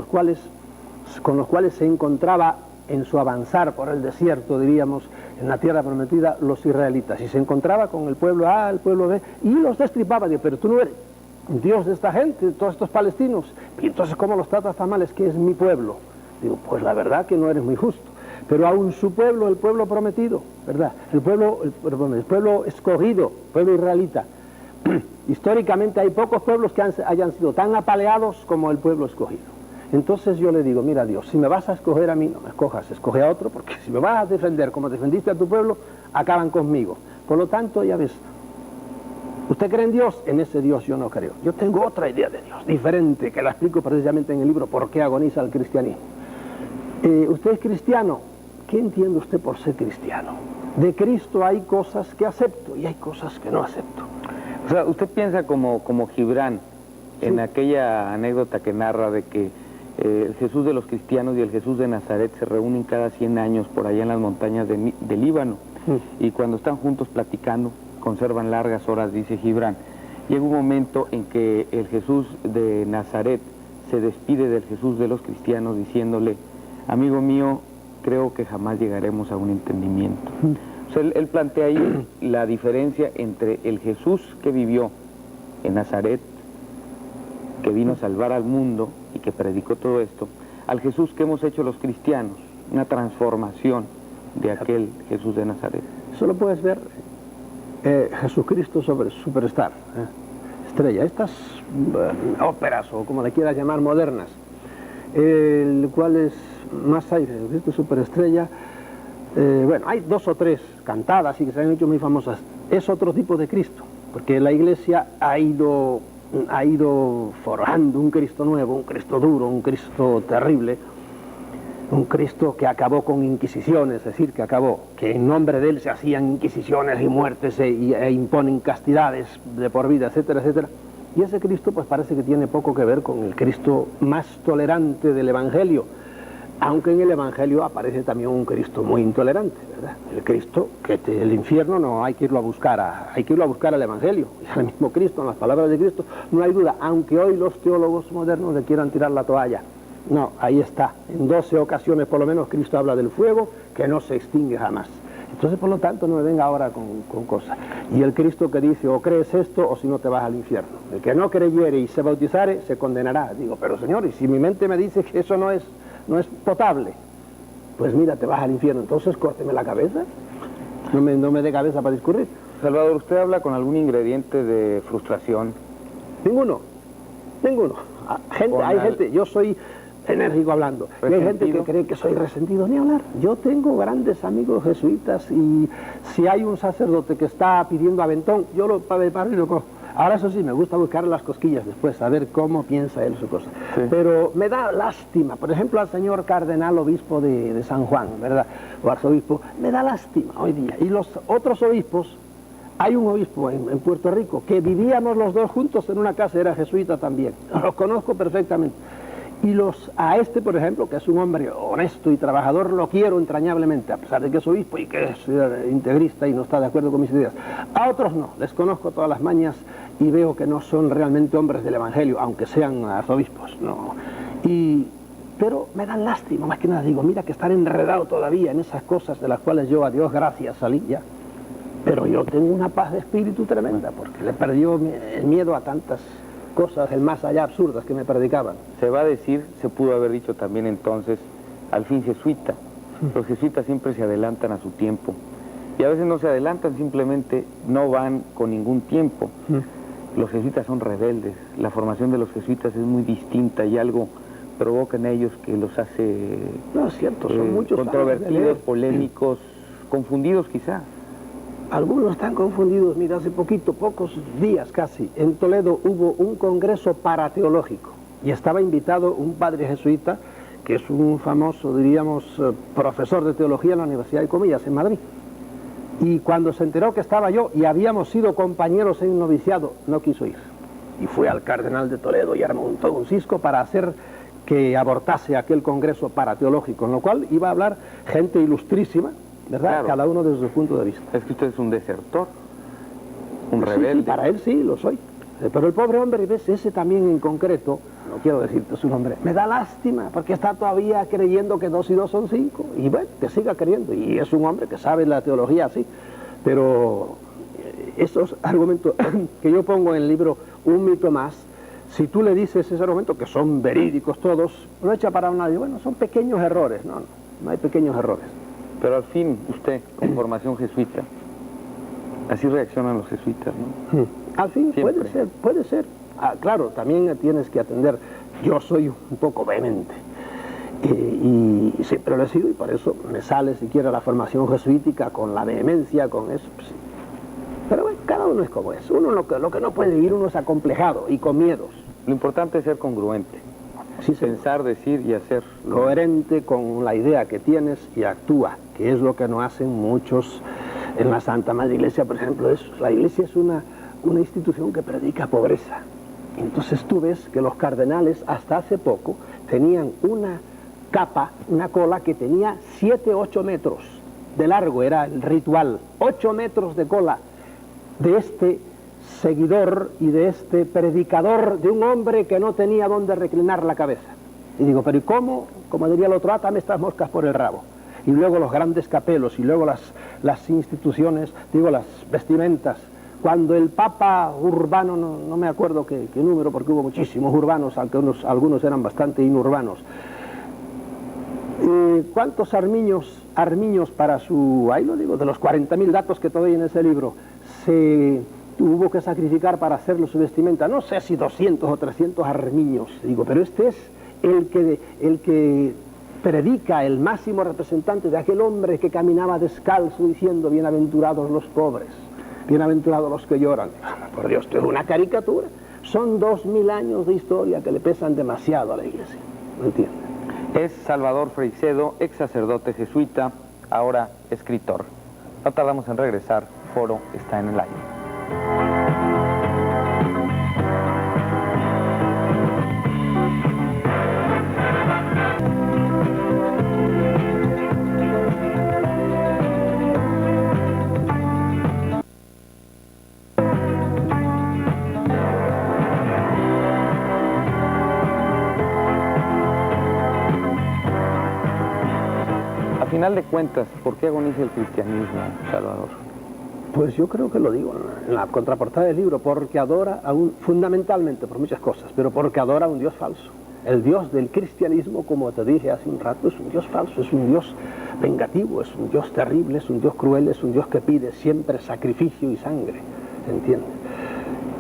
los cuales se encontraba en su avanzar por el desierto, diríamos, en la tierra prometida, los israelitas. Y se encontraba con el pueblo A, el pueblo B, y los destripaba. Digo, pero tú no eres Dios de esta gente, todos estos palestinos. Y entonces, ¿cómo los tratas tan mal? Es que es mi pueblo. Digo, pues la verdad que no eres muy justo. Pero aún su pueblo, el pueblo prometido, ¿verdad? El pueblo escogido, pueblo israelita. Históricamente hay pocos pueblos que hayan sido tan apaleados como el pueblo escogido. Entonces yo le digo, mira Dios, si me vas a escoger a mí, no me escojas, escoge a otro, porque si me vas a defender como defendiste a tu pueblo, acaban conmigo. Por lo tanto, ya ves, ¿usted cree en Dios? En ese Dios yo no creo. Yo tengo otra idea de Dios, diferente, que la explico precisamente en el libro ¿Por qué agoniza el cristianismo? ¿Usted es cristiano? ¿Qué entiende usted por ser cristiano? De Cristo hay cosas que acepto y hay cosas que no acepto. O sea, usted piensa como Gibran, en Sí. aquella anécdota que narra de que el Jesús de los cristianos y el Jesús de Nazaret se reúnen cada 100 años por allá en las montañas de Líbano. Y cuando están juntos platicando, conservan largas horas, dice Gibran. Llega un momento en que el Jesús de Nazaret se despide del Jesús de los cristianos diciéndole, amigo mío, creo que jamás llegaremos a un entendimiento. O sea, él plantea ahí la diferencia entre el Jesús que vivió en Nazaret, que vino a salvar al mundo y que predicó todo esto, al Jesús que hemos hecho los cristianos, una transformación de aquel Jesús de Nazaret. Eso lo puedes ver, Jesucristo Superstar, estrella, estas óperas o como le quieras llamar modernas, el cual es más hay Jesucristo Superestrella. Bueno, hay 2 o 3 cantadas y que se han hecho muy famosas. Es otro tipo de Cristo, porque la iglesia ha ido forjando un Cristo nuevo, un Cristo duro, un Cristo terrible, un Cristo que acabó con inquisiciones, es decir, que en nombre de él se hacían inquisiciones y muertes e imponen castidades de por vida, etcétera, etcétera. Y ese Cristo pues parece que tiene poco que ver con el Cristo más tolerante del Evangelio, aunque en el Evangelio aparece también un Cristo muy intolerante, ¿verdad? El Cristo, el infierno no hay que irlo a buscar, hay que irlo a buscar al Evangelio, y al mismo Cristo, en las palabras de Cristo, no hay duda, aunque hoy los teólogos modernos le quieran tirar la toalla. No, ahí está, en 12 ocasiones por lo menos Cristo habla del fuego que no se extingue jamás. Entonces, por lo tanto, no me venga ahora con cosas. Y el Cristo que dice, o crees esto, o si no te vas al infierno. El que no creyere y se bautizare, se condenará. Digo, pero Señor, y si mi mente me dice que eso no es potable, pues mira, te vas al infierno. Entonces, córteme la cabeza. No me dé cabeza para discurrir. Salvador, ¿usted habla con algún ingrediente de frustración? Ninguno. Hay gente, yo soy enérgico hablando. Y hay gente que cree que soy resentido, ni hablar. Yo tengo grandes amigos jesuitas y si hay un sacerdote que está pidiendo aventón, yo lo paro y lo cojo. Ahora eso sí, me gusta buscar las cosquillas después, saber cómo piensa él su cosa. Sí. Pero me da lástima, por ejemplo, al señor cardenal obispo de San Juan, ¿verdad? O arzobispo, me da lástima hoy día. Y los otros obispos, hay un obispo en Puerto Rico que vivíamos los dos juntos en una casa, era jesuita también, los conozco perfectamente. Y a este, por ejemplo, que es un hombre honesto y trabajador, lo quiero entrañablemente, a pesar de que es obispo y que es integrista y no está de acuerdo con mis ideas. A otros no, les conozco todas las mañas y veo que no son realmente hombres del Evangelio, aunque sean arzobispos, no. Pero me dan lástima, más que nada, digo, mira que estar enredado todavía en esas cosas de las cuales yo, a Dios gracias, salí ya. Pero yo tengo una paz de espíritu tremenda, porque le perdió el miedo a tantas cosas, el más allá absurdas que me predicaban. Se va a decir, se pudo haber dicho también entonces, al fin jesuita. Los jesuitas siempre se adelantan a su tiempo. Y a veces no se adelantan, simplemente no van con ningún tiempo. Los jesuitas son rebeldes. La formación de los jesuitas es muy distinta y algo provoca en ellos que los hace... No, es cierto, son muchos controvertidos, polémicos, confundidos quizá. Algunos están confundidos. Mira, hace pocos días casi, en Toledo hubo un congreso parateológico y estaba invitado un padre jesuita que es un famoso, diríamos, profesor de teología en la Universidad de Comillas, en Madrid. Y cuando se enteró que estaba yo y habíamos sido compañeros en un noviciado, no quiso ir. Y fue al cardenal de Toledo y armó todo un cisco para hacer que abortase aquel congreso parateológico, en lo cual iba a hablar gente ilustrísima, ¿verdad? Claro. Cada uno desde su punto de vista. Es que usted es un desertor, un rebelde. Sí, para él sí, lo soy. Pero el pobre hombre, ¿ves? Ese también en concreto, no quiero decirte su nombre, me da lástima, porque está todavía creyendo que 2 y 2 son 5, y bueno, que siga creyendo, y es un hombre que sabe la teología así, pero esos argumentos que yo pongo en el libro Un mito más, si tú le dices ese argumento, que son verídicos todos, no echa para nadie, bueno, son pequeños errores, no hay pequeños errores. Pero al fin, usted, con formación jesuita, así reaccionan los jesuitas, ¿no? Al fin, siempre. puede ser. Claro, también tienes que atender. Yo soy un poco vehemente, y siempre lo he sido, y por eso me sale siquiera la formación jesuítica con la vehemencia, con eso. Pues, sí. Pero bueno, cada uno es como es. Uno lo que no puede vivir, uno es acomplejado y con miedos. Lo importante es ser congruente. Sí, pensar, decir y hacer. Coherente con la idea que tienes y actúa, que es lo que no hacen muchos en la Santa Madre Iglesia, por ejemplo. La Iglesia es una institución que predica pobreza. Entonces tú ves que los cardenales hasta hace poco tenían una capa, una cola que tenía 7, 8 metros de largo, era el ritual, 8 metros de cola de este seguidor y de este predicador, de un hombre que no tenía dónde reclinar la cabeza. Y digo, pero ¿y cómo? Como diría el otro, átame estas moscas por el rabo. Y luego los grandes capelos, y luego las instituciones, digo, las vestimentas. Cuando el Papa Urbano, no me acuerdo qué número, porque hubo muchísimos urbanos, aunque algunos eran bastante inurbanos. ¿Cuántos armiños para su, ahí lo digo, de los 40.000 datos que todavía en ese libro, se tuvo que sacrificar para hacerlo su vestimenta? No sé si 200 o 300 armiños, digo, pero este es el que predica, el máximo representante de aquel hombre que caminaba descalzo diciendo, bienaventurados los pobres, bienaventurados los que lloran. Por Dios, esto es una caricatura. Son 2000 años de historia que le pesan demasiado a la Iglesia, ¿me entiendes? Es Salvador Freixedo, ex sacerdote jesuita, ahora escritor. No tardamos en regresar, Foro está en el aire. Al final de cuentas, ¿por qué agoniza el cristianismo, Salvador? Pues yo creo que lo digo en la contraportada del libro, porque adora fundamentalmente por muchas cosas, pero porque adora a un Dios falso. El Dios del cristianismo, como te dije hace un rato, es un Dios falso, es un Dios vengativo, es un Dios terrible, es un Dios cruel, es un Dios que pide siempre sacrificio y sangre, ¿entiendes?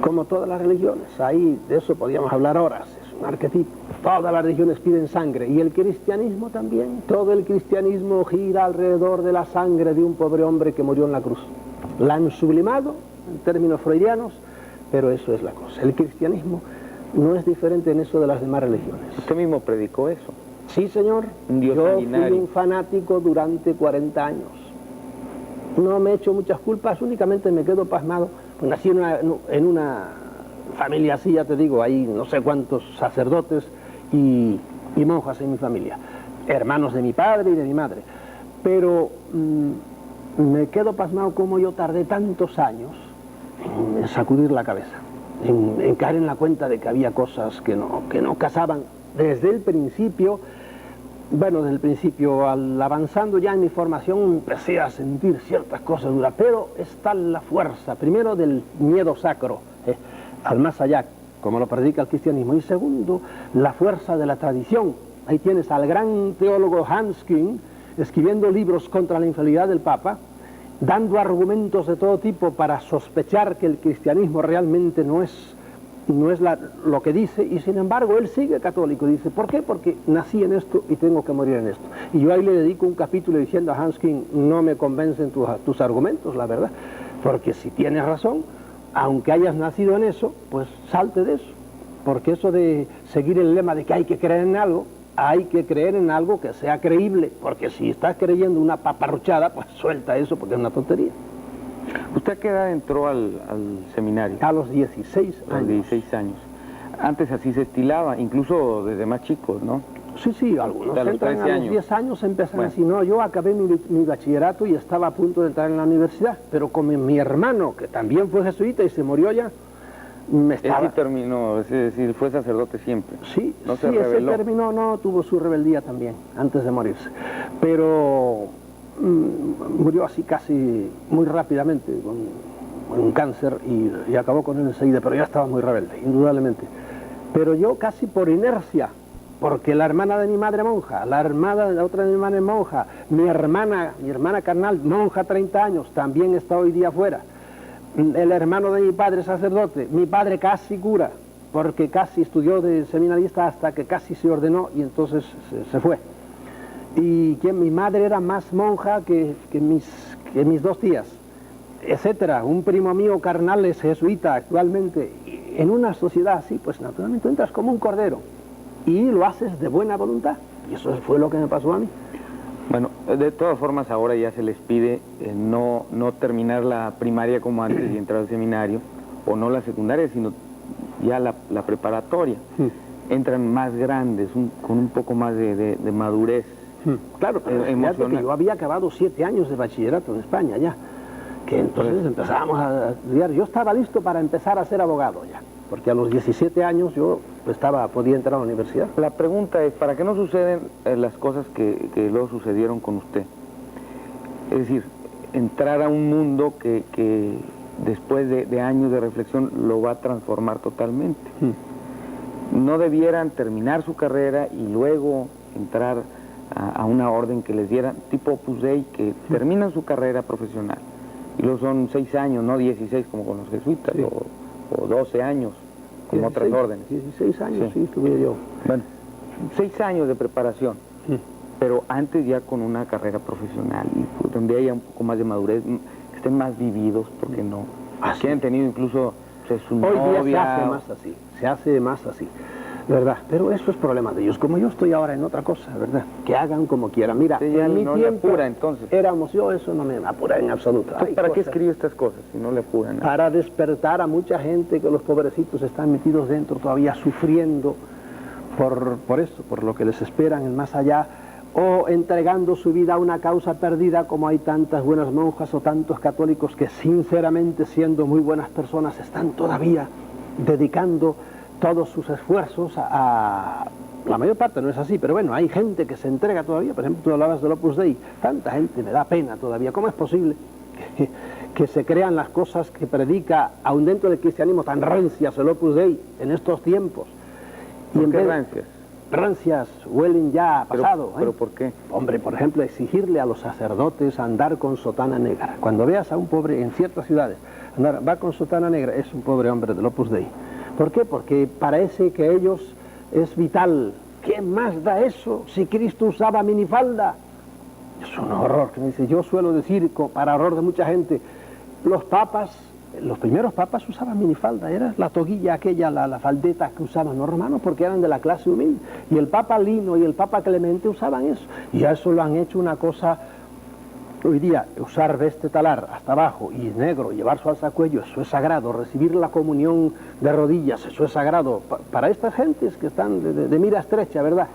Como todas las religiones, ahí de eso podíamos hablar horas, es un arquetipo. Todas las religiones piden sangre, y el cristianismo también. Todo el cristianismo gira alrededor de la sangre de un pobre hombre que murió en la cruz. La han sublimado en términos freudianos, pero eso es la cosa. El cristianismo no es diferente en eso de las demás religiones. Usted mismo predicó eso. Sí, señor. Un Dios Yo sanguinario. fui un fanático durante 40 años. No me he hecho muchas culpas, únicamente me quedo pasmado. Pues nací en una familia así, ya te digo, hay no sé cuántos sacerdotes y monjas en mi familia, hermanos de mi padre y de mi madre. Pero me quedo pasmado como yo tardé tantos años en sacudir la cabeza, en caer en la cuenta de que había cosas que no casaban desde el principio. Bueno, desde el principio, avanzando ya en mi formación, empecé a sentir ciertas cosas duras, pero está la fuerza, primero del miedo sacro, al más allá, como lo predica el cristianismo, y segundo, la fuerza de la tradición. Ahí tienes al gran teólogo Hans Küng, escribiendo libros contra la infidelidad del Papa, dando argumentos de todo tipo para sospechar que el cristianismo realmente no es lo que dice, y sin embargo él sigue católico. Dice, ¿por qué? Porque nací en esto y tengo que morir en esto. Y yo ahí le dedico un capítulo diciendo a Hans Küng, no me convencen tus argumentos, la verdad, porque si tienes razón, aunque hayas nacido en eso, pues salte de eso, porque eso de seguir el lema de que hay que creer en algo, hay que creer en algo que sea creíble, porque si estás creyendo una paparruchada, pues suelta eso, porque es una tontería. ¿Usted a qué edad entró al seminario? A los 16 años. A los 16 años. Antes así se estilaba, incluso desde más chicos, ¿no? Sí, algunos a los entran 13 a los años. 10 años, empiezan Bueno. así. No, yo acabé mi bachillerato y estaba a punto de entrar en la universidad, pero como mi hermano, que también fue jesuita y se murió ya, me Él estaba... sí terminó, es decir, fue sacerdote siempre. Sí, No se sí, ese rebeló. terminó, no, tuvo su rebeldía también, antes de morirse. Pero murió así casi muy rápidamente, con un cáncer, y acabó con él enseguida, pero ya estaba muy rebelde, indudablemente. Pero yo casi por inercia, porque la hermana de mi madre monja, la otra de mi madre monja, mi hermana carnal, monja 30 años, también está hoy día fuera. El hermano de mi padre sacerdote, mi padre casi cura, porque casi estudió de seminarista hasta que casi se ordenó y entonces se fue. Y que mi madre era más monja que mis dos tías, etcétera. Un primo mío carnal es jesuita actualmente. Y en una sociedad así, pues naturalmente entras como un cordero y lo haces de buena voluntad. Y eso fue lo que me pasó a mí. Bueno, de todas formas ahora ya se les pide no terminar la primaria como antes y entrar al seminario, o no la secundaria, sino ya la preparatoria. Entran más grandes, con un poco más de madurez. Claro, pero fíjate que yo había acabado 7 años de bachillerato en España ya, que entonces empezábamos a estudiar. Yo estaba listo para empezar a ser abogado ya, porque a los 17 años yo podía entrar a la universidad. La pregunta es, ¿para qué no suceden las cosas que luego sucedieron con usted? Es decir, entrar a un mundo que después de años de reflexión lo va a transformar totalmente. No debieran terminar su carrera y luego entrar a una orden que les diera, tipo Opus Dei, que terminan su carrera profesional. Y luego son 6 años, no 16 como con los jesuitas, sí. o 12 años, como 16, otras órdenes. 16 años, Sí. sí, estuve yo. Bueno, 6 años de preparación, pero antes ya con una carrera profesional, y donde haya un poco más de madurez, que estén más vividos, porque no, que hayan tenido incluso su Hoy novia. día se hace más así, ¿verdad? Pero eso es problema de ellos, como yo estoy ahora en otra cosa, ¿verdad? Que hagan como quieran. Mira, Usted ya en mi no le tiempo apura, entonces. éramos yo, eso no me apura en absoluto. Entonces, Hay ¿para qué cosas escribe estas cosas si no le apuran? para despertar a mucha gente que los pobrecitos están metidos dentro todavía sufriendo por eso, por lo que les esperan en más allá, o entregando su vida a una causa perdida, como hay tantas buenas monjas o tantos católicos que sinceramente, siendo muy buenas personas, están todavía dedicando todos sus esfuerzos a... La mayor parte no es así, pero bueno, hay gente que se entrega todavía. Por ejemplo, tú hablabas del Opus Dei, tanta gente, me da pena todavía. ¿Cómo es posible que se crean las cosas que predica, aun dentro del cristianismo, tan rancias el Opus Dei en estos tiempos? ¿Por qué rancias? Rancias huelen ya pasado. ¿Pero por qué? Hombre, por ejemplo, exigirle a los sacerdotes andar con sotana negra. Cuando veas a un pobre en ciertas ciudades, va con sotana negra, es un pobre hombre del Opus Dei. ¿Por qué? Porque parece que ellos es vital. ¿Quién más da eso si Cristo usaba minifalda? Es un horror que me dice. Yo suelo decir, para horror de mucha gente, los primeros papas usaban minifalda, era la toguilla aquella, la faldeta que usaban los romanos porque eran de la clase humilde. Y el Papa Lino y el Papa Clemente usaban eso. Y a eso lo han hecho una cosa. Hoy día, usar veste talar hasta abajo y negro, llevar su alzacuello, eso es sagrado. Recibir la comunión de rodillas, eso es sagrado. Para estas gentes que están de mira estrecha, ¿verdad?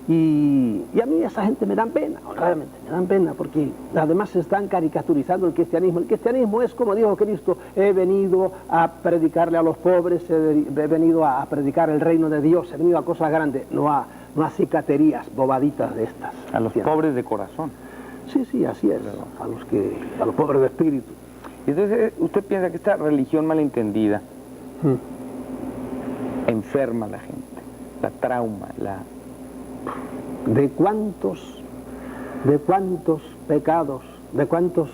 Y a mí esa gente me dan pena, realmente me dan pena, porque además están caricaturizando el cristianismo. El cristianismo es, como dijo Cristo, he venido a predicarle a los pobres, he venido a predicar el reino de Dios, he venido a cosas grandes, no a cicaterías bobaditas de estas. A los pobres de corazón. Sí, así es, a los pobres de espíritu. Y entonces, ¿usted piensa que esta religión malentendida enferma a la gente, la trauma, ¿De cuántos pecados, de cuántas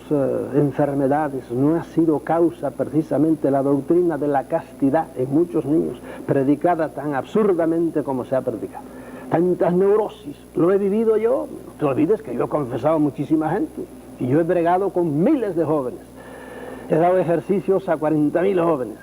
enfermedades no ha sido causa precisamente la doctrina de la castidad en muchos niños, predicada tan absurdamente como se ha predicado? Tantas neurosis, lo he vivido yo. No te olvides que yo he confesado a muchísima gente y yo he bregado con miles de jóvenes, he dado ejercicios a 40.000 jóvenes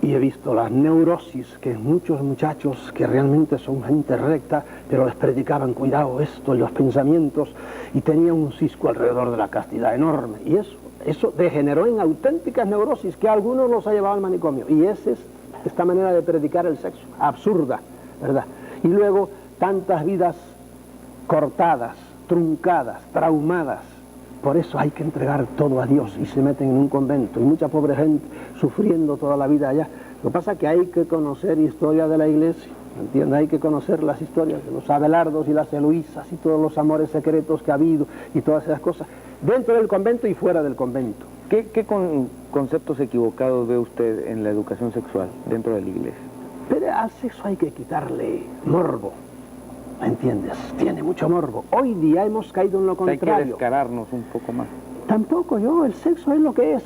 y he visto las neurosis que muchos muchachos que realmente son gente recta, pero les predicaban cuidado esto, los pensamientos, y tenían un cisco alrededor de la castidad enorme, y eso degeneró en auténticas neurosis que a algunos los ha llevado al manicomio. Y esa es esta manera de predicar el sexo, absurda, ¿verdad? Y luego tantas vidas cortadas, truncadas, traumadas. Por eso hay que entregar todo a Dios y se meten en un convento. Y mucha pobre gente sufriendo toda la vida allá. Lo que pasa es que hay que conocer historia de la iglesia, ¿entiendes? Hay que conocer las historias de los Abelardos y las Eloísas y todos los amores secretos que ha habido y todas esas cosas, dentro del convento y fuera del convento. ¿Qué conceptos equivocados ve usted en la educación sexual dentro de la iglesia? Pero al sexo hay que quitarle morbo, ¿me entiendes? Tiene mucho morbo. Hoy día hemos caído en lo contrario. Hay que descararnos un poco más. Tampoco el sexo es lo que es.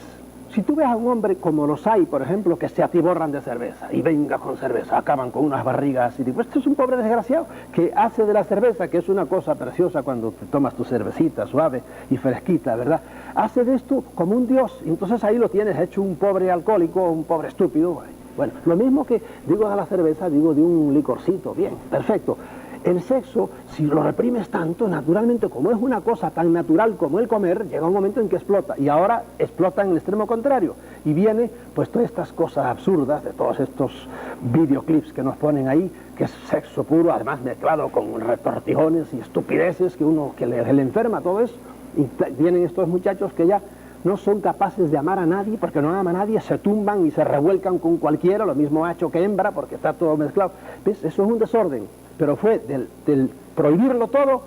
Si tú ves a un hombre como los hay, por ejemplo, que se atiborran de cerveza, y venga con cerveza, acaban con unas barrigas, y digo, este es un pobre desgraciado, que hace de la cerveza, que es una cosa preciosa cuando te tomas tu cervecita suave y fresquita, ¿verdad? Hace de esto como un dios, y entonces ahí lo tienes hecho un pobre alcohólico, un pobre estúpido. Bueno, lo mismo que digo de la cerveza, digo de un licorcito, bien, perfecto. El sexo, si lo reprimes tanto, naturalmente, como es una cosa tan natural como el comer, llega un momento en que explota, y ahora explota en el extremo contrario, y viene pues todas estas cosas absurdas, de todos estos videoclips que nos ponen ahí, que es sexo puro, además mezclado con retortijones y estupideces que le enferma todo eso, y vienen estos muchachos que ya no son capaces de amar a nadie, porque no aman a nadie, se tumban y se revuelcan con cualquiera, lo mismo macho que hembra, porque está todo mezclado. ¿Ves? Eso es un desorden, pero fue del prohibirlo todo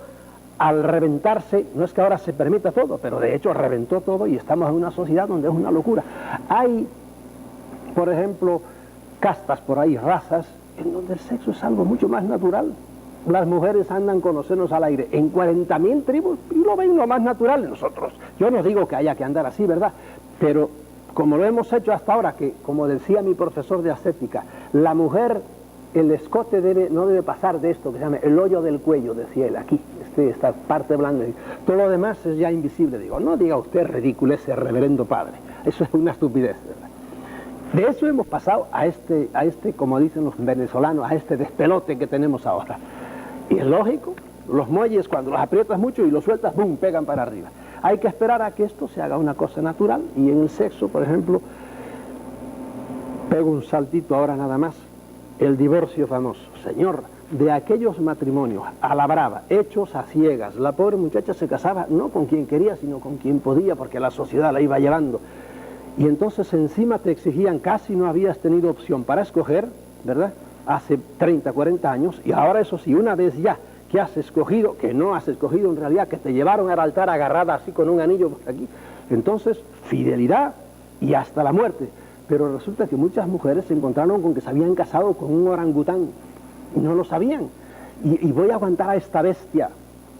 al reventarse. No es que ahora se permita todo, pero de hecho reventó todo y estamos en una sociedad donde es una locura. Hay, por ejemplo, castas por ahí, razas, en donde el sexo es algo mucho más natural. Las mujeres andan con los senos al aire en 40.000 tribus y lo ven lo más natural de nosotros. Yo no digo que haya que andar así, ¿verdad? Pero como lo hemos hecho hasta ahora, que como decía mi profesor de ascética, la mujer, el escote no debe pasar de esto que se llama el hoyo del cuello, decía él, aquí, esta parte blanda. Todo lo demás es ya invisible. Digo, no diga usted ridículo ese reverendo padre. Eso es una estupidez, ¿verdad? De eso hemos pasado a este, como dicen los venezolanos, a este despelote que tenemos ahora. Y es lógico, los muelles cuando los aprietas mucho y los sueltas, ¡bum!, pegan para arriba. Hay que esperar a que esto se haga una cosa natural. Y en el sexo, por ejemplo, pego un saltito ahora nada más, el divorcio famoso. Señor, de aquellos matrimonios a la brava, hechos a ciegas, la pobre muchacha se casaba no con quien quería, sino con quien podía, porque la sociedad la iba llevando. Y entonces encima te exigían, casi no habías tenido opción para escoger, ¿verdad?, hace 30, 40 años, y ahora eso sí, una vez ya que has escogido, que no has escogido en realidad, que te llevaron al altar agarrada así con un anillo por aquí, entonces fidelidad y hasta la muerte. Pero resulta que muchas mujeres se encontraron con que se habían casado con un orangután y no lo sabían, y voy a aguantar a esta bestia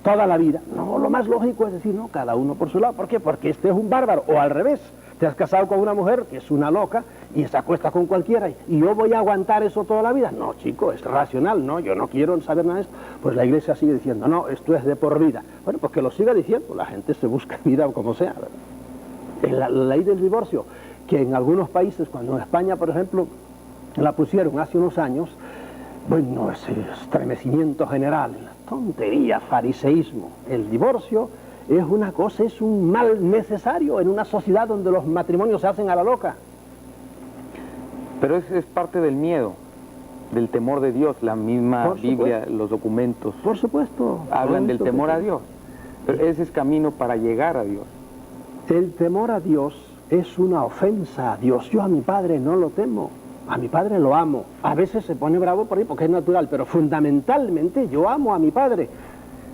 toda la vida. No, lo más lógico es decir, no, cada uno por su lado. ¿Por qué? Porque este es un bárbaro, o al revés, Te has casado con una mujer que es una loca y se acuesta con cualquiera y yo voy a aguantar eso toda la vida. No, chico, es racional, no, yo no quiero saber nada de esto. Pues la Iglesia sigue diciendo, no, esto es de por vida. Bueno, pues que lo siga diciendo, la gente se busca vida como sea. En la ley del divorcio, que en algunos países, cuando en España, por ejemplo, la pusieron hace unos años, bueno, ese estremecimiento general, tontería, fariseísmo. El divorcio es una cosa, es un mal necesario en una sociedad donde los matrimonios se hacen a la loca. Pero es parte del miedo, del temor de Dios. La misma Biblia, los documentos, por supuesto, hablan del temor a Dios. Pero ese es camino para llegar a Dios. El temor a Dios es una ofensa a Dios. Yo a mi padre no lo temo, a mi padre lo amo. A veces se pone bravo por ahí porque es natural, pero fundamentalmente yo amo a mi padre.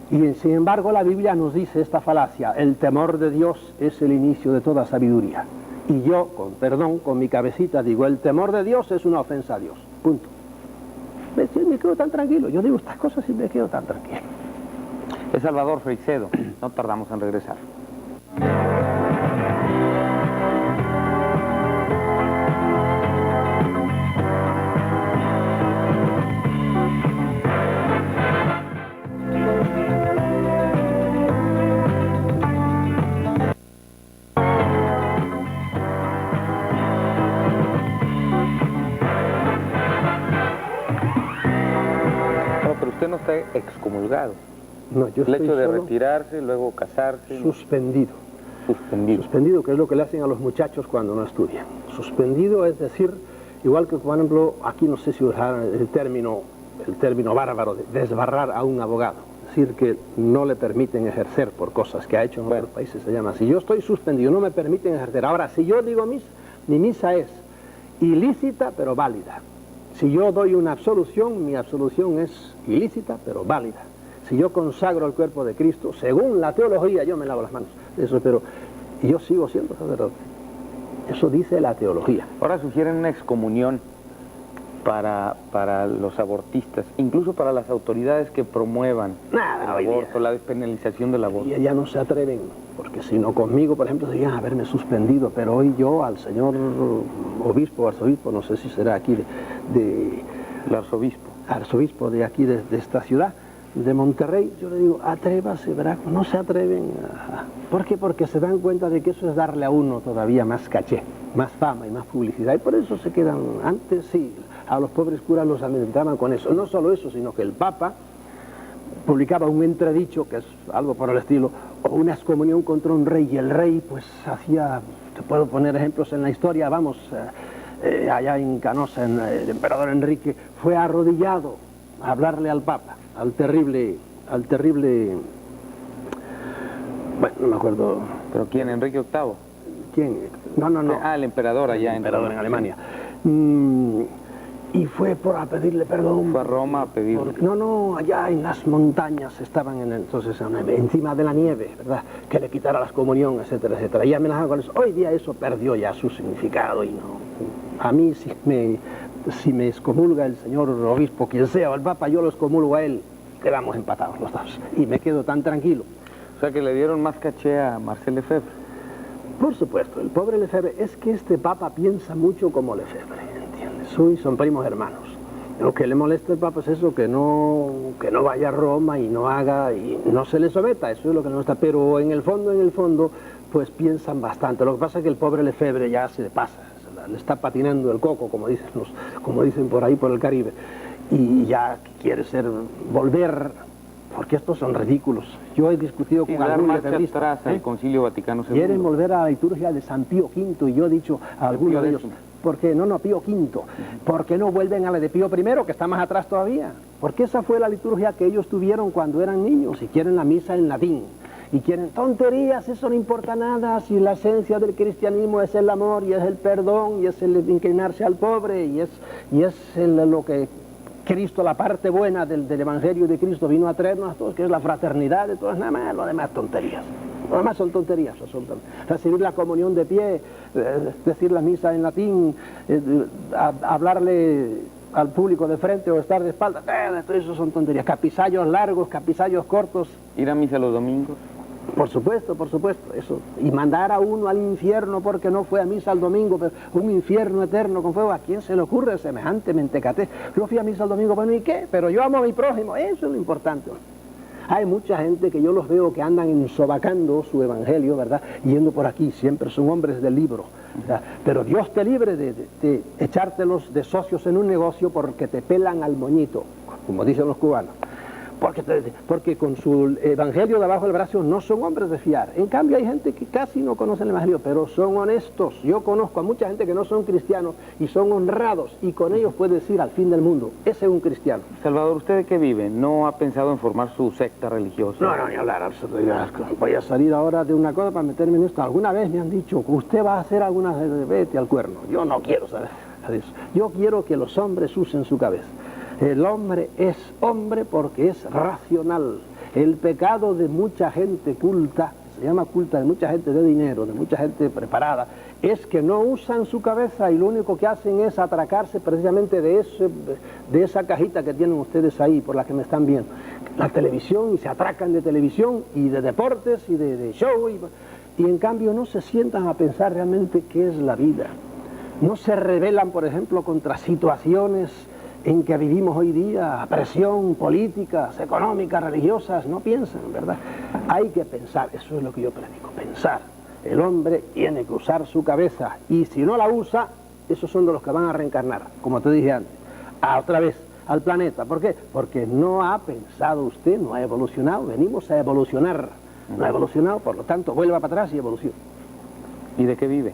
Y sin embargo la Biblia nos dice esta falacia: el temor de Dios es el inicio de toda sabiduría. Y yo, con perdón, con mi cabecita digo, el temor de Dios es una ofensa a Dios. Punto. Me quedo tan tranquilo. Yo digo estas cosas y me quedo tan tranquilo. Es Salvador Freixedo. No tardamos en regresar. Usted no está excomulgado. No, yo el estoy hecho de solo retirarse, luego casarse. Suspendido. Suspendido. Suspendido, que es lo que le hacen a los muchachos cuando no estudian. Suspendido es decir, igual que, por ejemplo, aquí no sé si usaron el término bárbaro de desbarrar a un abogado. Es decir, que no le permiten ejercer por cosas que ha hecho en otros países, se llama así. Yo estoy suspendido, no me permiten ejercer. Ahora, si yo digo misa, mi misa es ilícita pero válida. Si yo doy una absolución, mi absolución es ilícita, pero válida. Si yo consagro el cuerpo de Cristo, según la teología, yo me lavo las manos. Eso, pero yo sigo siendo sacerdote. Eso dice la teología. Ahora sugieren una excomunión para los abortistas, incluso para las autoridades que promuevan el aborto, la despenalización del aborto. Y ya no se atreven, porque si no conmigo, por ejemplo, serían haberme suspendido, pero hoy yo al señor obispo, arzobispo, no sé si será aquí el arzobispo de aquí, de esta ciudad, de Monterrey, yo le digo, atrévase, verá, no se atreven. ¿Por qué? Porque se dan cuenta de que eso es darle a uno todavía más caché, más fama y más publicidad, y por eso se quedan. Antes sí, a los pobres curas los amedrentaban con eso. No solo eso, sino que el Papa publicaba un entredicho, que es algo por el estilo, o una excomunión contra un rey, y el rey pues hacía, te puedo poner ejemplos en la historia, vamos, allá en Canosa, el emperador Enrique fue arrodillado a hablarle al Papa, al terrible, bueno, no me acuerdo. ¿Pero quién? ¿Enrique VIII? ¿Quién? No. El emperador allá en Alemania. Y fue a pedirle perdón. Fue a Roma a pedirle. No, allá en las montañas estaban entonces encima de la nieve, ¿verdad? Que le quitara la comunión, etcétera, etcétera. Y amenazaban con eso. Hoy día eso perdió ya su significado y no. A mí si me excomulga el señor obispo, quien sea, o el Papa, yo lo excomulgo a él. Quedamos empatados los dos. Y me quedo tan tranquilo. O sea que le dieron más caché a Marcel Lefebvre. Por supuesto, el pobre Lefebvre, es que este Papa piensa mucho como Lefebvre, ¿entiendes? Son primos hermanos. Lo que le molesta al Papa es eso, que no vaya a Roma y no haga, y no se le someta, eso es lo que le molesta. Pero en el fondo, pues piensan bastante. Lo que pasa es que el pobre Lefebvre ya se le pasa, le está patinando el coco, como dicen por ahí por el Caribe, y ya quiere volver, porque estos son ridículos. Yo he discutido con algún lefebrista atrás al Concilio Vaticano II. Quieren volver a la liturgia de San Pío V, y yo he dicho a algunos de ellos, ¿por qué? No, Pío V. ¿Por qué no vuelven a la de Pío I, que está más atrás todavía? Porque esa fue la liturgia que ellos tuvieron cuando eran niños, y quieren la misa en latín. Y quieren tonterías, eso no importa nada, si la esencia del cristianismo es el amor, y es el perdón, y es el inclinarse al pobre, y es lo que Cristo, la parte buena del Evangelio de Cristo vino a traernos a todos, que es la fraternidad de todos, nada más, lo demás tonterías. Lo demás son tonterías, recibir la comunión de pie, decir la misa en latín, hablarle al público de frente o estar de espalda, todo eso son tonterías. Capisallos largos, capisallos cortos. ¿Ir a misa los domingos? Por supuesto, eso. Y mandar a uno al infierno porque no fue a misa el domingo, pero un infierno eterno con fuego, ¿a quién se le ocurre semejante mentecate? Yo fui a misa el domingo, bueno, ¿y qué? Pero yo amo a mi prójimo, eso es lo importante. Hay mucha gente que yo los veo que andan ensobacando su evangelio, ¿verdad? Yendo por aquí, siempre son hombres del libro, ¿verdad? Pero Dios te libre de echártelos de socios en un negocio porque te pelan al moñito, como dicen los cubanos. Porque con su evangelio debajo del brazo no son hombres de fiar. En cambio hay gente que casi no conoce el evangelio, pero son honestos. Yo conozco a mucha gente que no son cristianos y son honrados, y con ellos puedes ir al fin del mundo. Ese es un cristiano. Salvador, ¿usted de qué vive? ¿No ha pensado en formar su secta religiosa? No, ni hablar. Voy a salir ahora de una cosa para meterme en esto. Alguna vez me han dicho que usted va a hacer alguna... Vete al cuerno. Yo no quiero saber de eso. Yo quiero que los hombres usen su cabeza. El hombre es hombre porque es racional. El pecado de mucha gente culta, se llama culta, de mucha gente de dinero, de mucha gente preparada, es que no usan su cabeza y lo único que hacen es atracarse precisamente de esa cajita que tienen ustedes ahí, por la que me están viendo. La televisión, y se atracan de televisión y de deportes y de show, y en cambio no se sientan a pensar realmente qué es la vida. No se rebelan, por ejemplo, contra situaciones en que vivimos hoy día, presión, políticas, económicas, religiosas, no piensan, ¿verdad? Hay que pensar, eso es lo que yo predico, pensar. El hombre tiene que usar su cabeza, y si no la usa, esos son de los que van a reencarnar, como te dije antes, otra vez al planeta. ¿Por qué? Porque no ha pensado usted, no ha evolucionado, venimos a evolucionar, no ha evolucionado, por lo tanto, vuelva para atrás y evolucione. ¿Y de qué vive?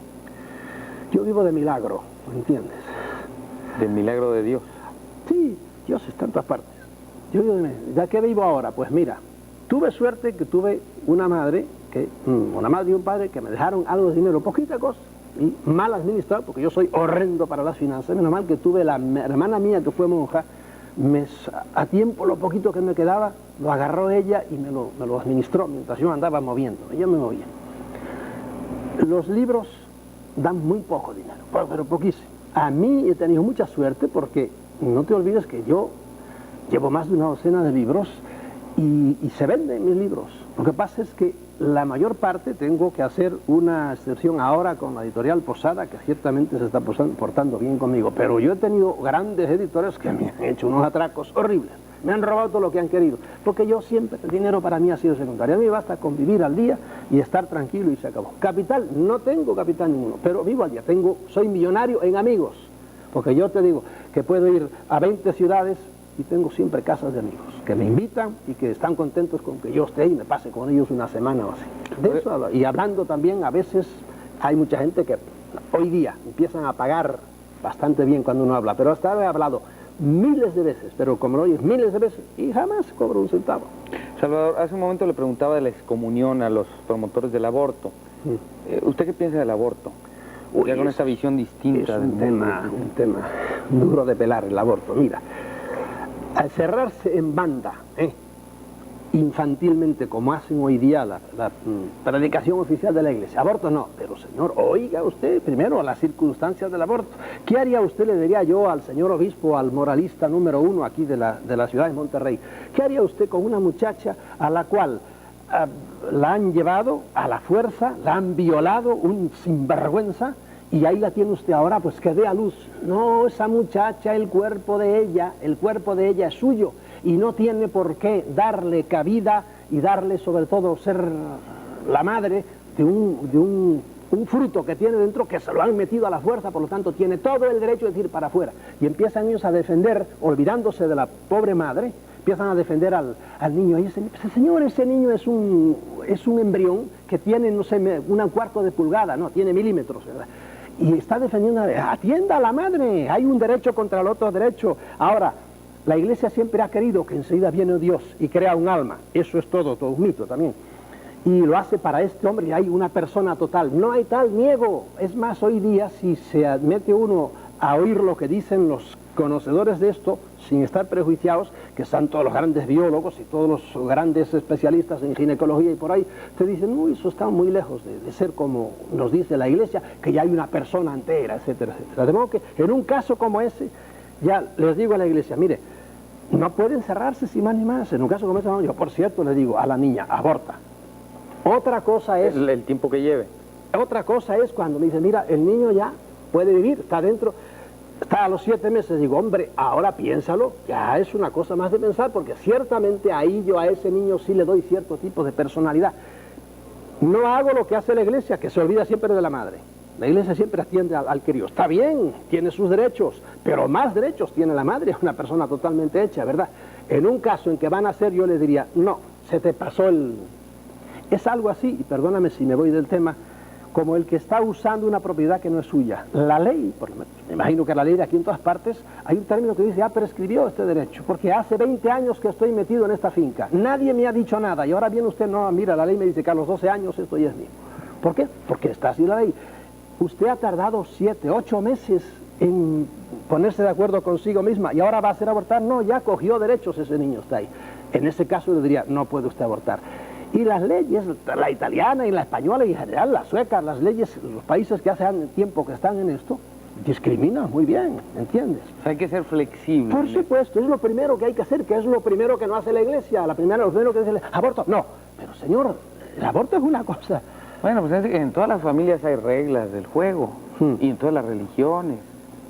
Yo vivo de milagro, ¿me entiendes? ¿Del milagro de Dios? Sí, Dios está en todas partes. ¿Ya qué vivo ahora? Pues mira, tuve suerte que tuve una madre y un padre que me dejaron algo de dinero, poquita cosa, y mal administrado, porque yo soy horrendo para las finanzas. Menos mal que tuve la hermana mía que fue monja, a tiempo lo poquito que me quedaba, lo agarró ella y me lo administró mientras yo andaba moviendo, ella me movía. Los libros dan muy poco dinero, pero poquísimo. A mí he tenido mucha suerte porque no te olvides que yo llevo más de una docena de libros y se venden mis libros. Lo que pasa es que la mayor parte tengo que hacer una excepción ahora con la editorial Posada, que ciertamente se está portando bien conmigo, pero yo he tenido grandes editores que me han hecho unos atracos horribles. Me han robado todo lo que han querido, porque yo siempre, el dinero para mí ha sido secundario. A mí basta con vivir al día y estar tranquilo y se acabó. Capital, no tengo capital ninguno, pero vivo al día. Soy millonario en amigos, porque yo te digo que puedo ir a 20 ciudades y tengo siempre casas de amigos que me invitan y que están contentos con que yo esté y me pase con ellos una semana o así. De eso hablo. Y hablando también, a veces hay mucha gente que hoy día empiezan a pagar bastante bien cuando uno habla, pero hasta ahora he hablado miles de veces, pero como lo oyes miles de veces, y jamás cobro un centavo. Salvador, hace un momento le preguntaba de la excomunión a los promotores del aborto. ¿Usted qué piensa del aborto? Ya con esta visión distinta. Es un tema duro de pelar, el aborto. Mira, al cerrarse en banda, infantilmente, como hacen hoy día la predicación oficial de la iglesia, aborto no, pero señor, oiga usted primero a las circunstancias del aborto. ¿Qué haría usted, le diría yo al señor obispo, al moralista número 1 aquí de la ciudad de Monterrey? ¿Qué haría usted con una muchacha a la cual la han llevado a la fuerza, la han violado, un sinvergüenza, y ahí la tiene usted ahora, pues que dé a luz? No, esa muchacha, el cuerpo de ella es suyo, y no tiene por qué darle cabida y darle, sobre todo, ser la madre de un fruto que tiene dentro, que se lo han metido a la fuerza, por lo tanto tiene todo el derecho de ir para afuera. Y empiezan ellos a defender, olvidándose de la pobre madre, empiezan a defender al niño. Y señor, ese niño es un embrión que tiene, no sé, un cuarto de pulgada, no, tiene milímetros, ¿verdad? Y está defendiendo, atienda a la madre, hay un derecho contra el otro derecho. Ahora, la iglesia siempre ha querido que enseguida viene Dios y crea un alma, eso es todo un mito también. Y lo hace para este hombre, y hay una persona total, no hay tal niego. Es más, hoy día, si se mete uno a oír lo que dicen los conocedores de esto, sin estar prejuiciados, que están todos los grandes biólogos y todos los grandes especialistas en ginecología y por ahí, te dicen, uy, eso está muy lejos de ser como nos dice la iglesia, que ya hay una persona entera, etcétera, etcétera. De modo que en un caso como ese, ya les digo a la iglesia, mire, no pueden cerrarse sin más ni más. En un caso como ese, yo por cierto le digo a la niña, aborta. Otra cosa es... El tiempo que lleve. Otra cosa es cuando me dicen, mira, el niño ya puede vivir, está dentro, está a los 7 meses. Digo, hombre, ahora piénsalo, ya es una cosa más de pensar, porque ciertamente ahí yo a ese niño sí le doy cierto tipo de personalidad. No hago lo que hace la iglesia, que se olvida siempre de la madre. La iglesia siempre atiende al crío. Está bien, tiene sus derechos, pero más derechos tiene la madre, es una persona totalmente hecha, ¿verdad? En un caso en que van a hacer, yo le diría, no, se te pasó el... Es algo así, y perdóname si me voy del tema, como el que está usando una propiedad que no es suya. La ley, me imagino que la ley de aquí en todas partes, hay un término que dice, prescribió este derecho, porque hace 20 años que estoy metido en esta finca, nadie me ha dicho nada, y ahora viene usted, no, mira, la ley me dice que a los 12 años esto ya es mío. ¿Por qué? Porque está así la ley. Usted ha tardado 7, 8 meses en ponerse de acuerdo consigo misma, y ahora va a hacer abortar. No, ya cogió derechos, ese niño está ahí. En ese caso le diría, no puede usted abortar. Y las leyes, la italiana y la española y en general la sueca, las leyes, los países que hace tiempo que están en esto, discriminan muy bien, ¿entiendes? O sea, hay que ser flexible. Por supuesto, es lo primero que hay que hacer, que es lo primero que no hace la iglesia. Lo primero que dice, aborto, no. Pero señor, el aborto es una cosa. Bueno, pues en todas las familias hay reglas del juego, y en todas las religiones.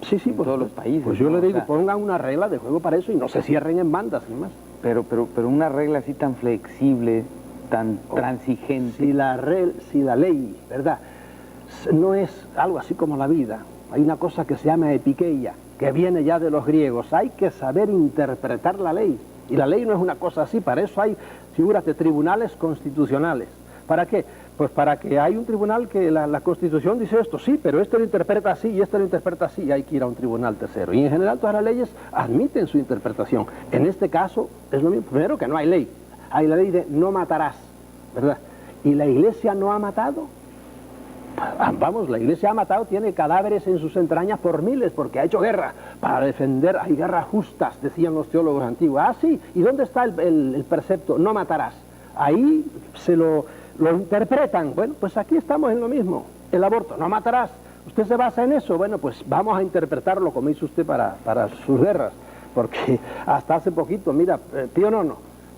Sí, en todos los países. Pues yo le digo, o sea, pongan una regla de juego para eso y no se cierren en bandas, ni más. Pero una regla así tan flexible, tan transigente. Si la ley, ¿verdad?, no es algo así como la vida, hay una cosa que se llama epikeia, que viene ya de los griegos. Hay que saber interpretar la ley, y la ley no es una cosa así. Para eso hay figuras de tribunales constitucionales. ¿Para qué? Pues para que hay un tribunal que la Constitución dice esto, sí, pero este lo interpreta así y este lo interpreta así, y hay que ir a un tribunal tercero. Y en general todas las leyes admiten su interpretación. En este caso es lo mismo. Primero, que no hay ley. Hay la ley de no matarás, ¿verdad? ¿Y la iglesia no ha matado? Vamos, la iglesia ha matado, tiene cadáveres en sus entrañas por miles, porque ha hecho guerra para defender. Hay guerras justas, decían los teólogos antiguos. Ah, sí, ¿y dónde está el precepto? No matarás. Ahí se lo interpretan. Bueno, pues aquí estamos en lo mismo. El aborto, no matarás. ¿Usted se basa en eso? Bueno, pues vamos a interpretarlo como hizo usted para sus guerras. Porque hasta hace poquito, mira, Pío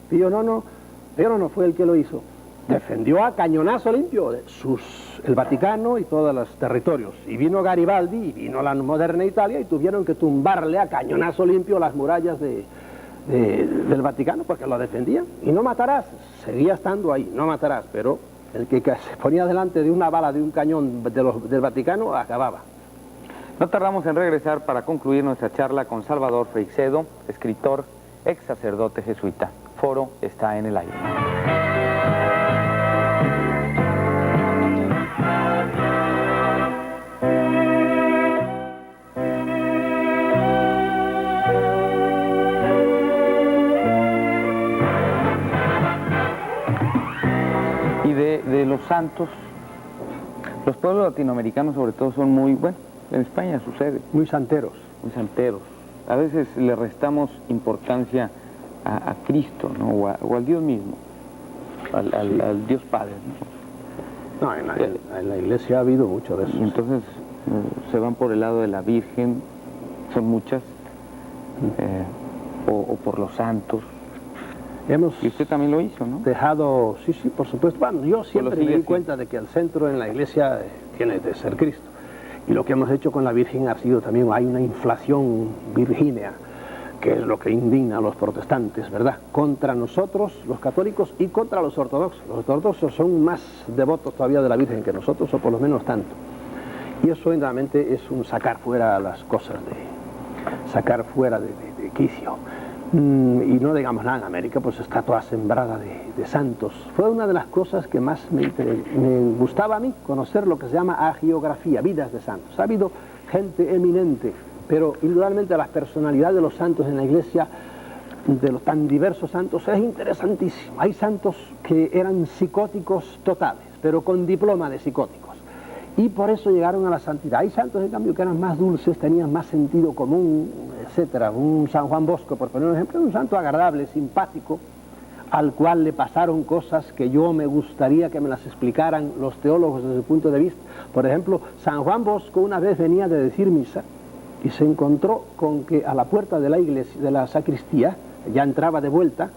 IX fue el que lo hizo. Defendió a cañonazo limpio el Vaticano y todos los territorios. Y vino Garibaldi y vino la moderna Italia y tuvieron que tumbarle a cañonazo limpio las murallas del Vaticano, porque lo defendían. Y no matarás, seguía estando ahí, no matarás, pero el que se ponía delante de una bala de un cañón del Vaticano acababa. No tardamos en regresar para concluir nuestra charla con Salvador Freixedo, escritor, ex sacerdote jesuita. Foro está en el aire. De los santos, los pueblos latinoamericanos sobre todo son muy, bueno, en España sucede. Muy santeros. Muy santeros. A veces le restamos importancia a Cristo, ¿no? O al Dios mismo, al Dios Padre, ¿no? No, en la iglesia ha habido mucho de eso. Y entonces se van por el lado de la Virgen, son muchas, o por los santos. Y usted también lo hizo, ¿no? Dejado, sí, por supuesto. Bueno, yo siempre me di cuenta de que el centro en la iglesia tiene de ser Cristo. Y lo que hemos hecho con la Virgen ha sido también, hay una inflación virgínea, que es lo que indigna a los protestantes, ¿verdad? Contra nosotros, los católicos, y contra los ortodoxos. Los ortodoxos son más devotos todavía de la Virgen que nosotros, o por lo menos tanto. Y eso realmente es un sacar fuera las cosas, sacar fuera de quicio. Y no digamos nada, en América pues está toda sembrada de santos. Fue una de las cosas que más me gustaba a mí, conocer lo que se llama hagiografía, vidas de santos. Ha habido gente eminente, pero indudablemente las personalidades de los santos en la iglesia, de los tan diversos santos, es interesantísimo. Hay santos que eran psicóticos totales, pero con diploma de psicóticos, y por eso llegaron a la santidad. Hay santos, en cambio, que eran más dulces, tenían más sentido común, etcétera. Un San Juan Bosco, por poner un ejemplo, un santo agradable, simpático, al cual le pasaron cosas que yo me gustaría que me las explicaran los teólogos desde su punto de vista. Por ejemplo, San Juan Bosco una vez venía de decir misa y se encontró con que a la puerta de la iglesia, de la sacristía, ya entraba de vuelta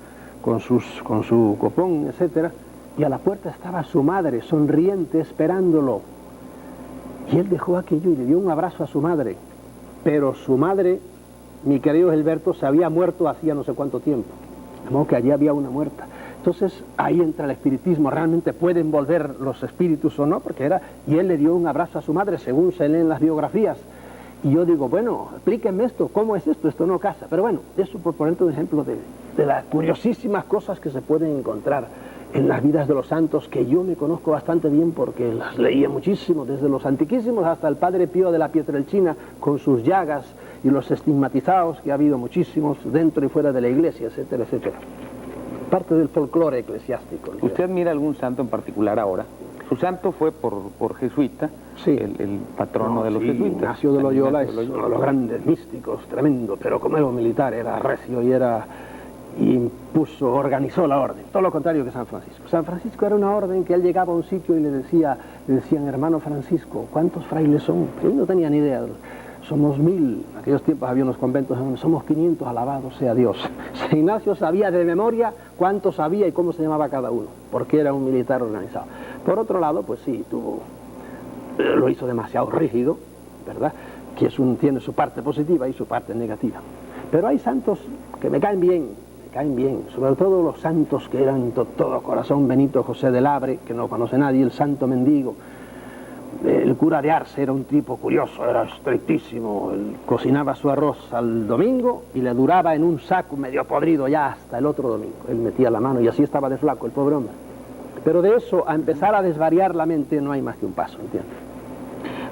con su copón, etcétera, y a la puerta estaba su madre, sonriente, esperándolo. Y él dejó aquello y le dio un abrazo a su madre. Pero su madre, mi querido Gilberto, se había muerto hacía no sé cuánto tiempo. De modo que allí había una muerta. Entonces ahí entra el espiritismo, realmente pueden volver los espíritus o no, porque era, y él le dio un abrazo a su madre, según se leen las biografías. Y yo digo, bueno, explíquenme esto, ¿cómo es esto? Esto no casa. Pero bueno, eso por ponerte un ejemplo de las curiosísimas cosas que se pueden encontrar en las vidas de los santos, que yo me conozco bastante bien porque las leía muchísimo, desde los antiquísimos hasta el Padre Pío de la Pietrelcina, con sus llagas y los estigmatizados, que ha habido muchísimos dentro y fuera de la iglesia, etcétera, etcétera. Parte del folclore eclesiástico. ¿Usted admira algún santo en particular ahora? Su santo fue por jesuita, sí, el patrono de los jesuitas. Ignacio de Loyola es uno de los grandes místicos, tremendo, pero como era un militar, era recio y impuso, organizó la orden, todo lo contrario que San Francisco. San Francisco era una orden que él llegaba a un sitio y le decían, hermano Francisco, ¿cuántos frailes son? Él no tenía ni idea. Somos 1000, en aquellos tiempos había unos conventos, somos 500, alabado sea Dios. San Ignacio sabía de memoria cuánto sabía y cómo se llamaba cada uno, porque era un militar organizado. Por otro lado, pues sí, lo hizo demasiado rígido, ¿verdad? Que tiene su parte positiva y su parte negativa. Pero hay santos que me caen bien, sobre todo los santos que eran todo corazón, Benito José del Abre, que no conoce nadie, el santo mendigo. El cura de Arce era un tipo curioso, era estrictísimo, él cocinaba su arroz al domingo y le duraba en un saco medio podrido ya hasta el otro domingo. Él metía la mano y así estaba de flaco el pobre hombre. Pero de eso a empezar a desvariar la mente no hay más que un paso, ¿entiendes?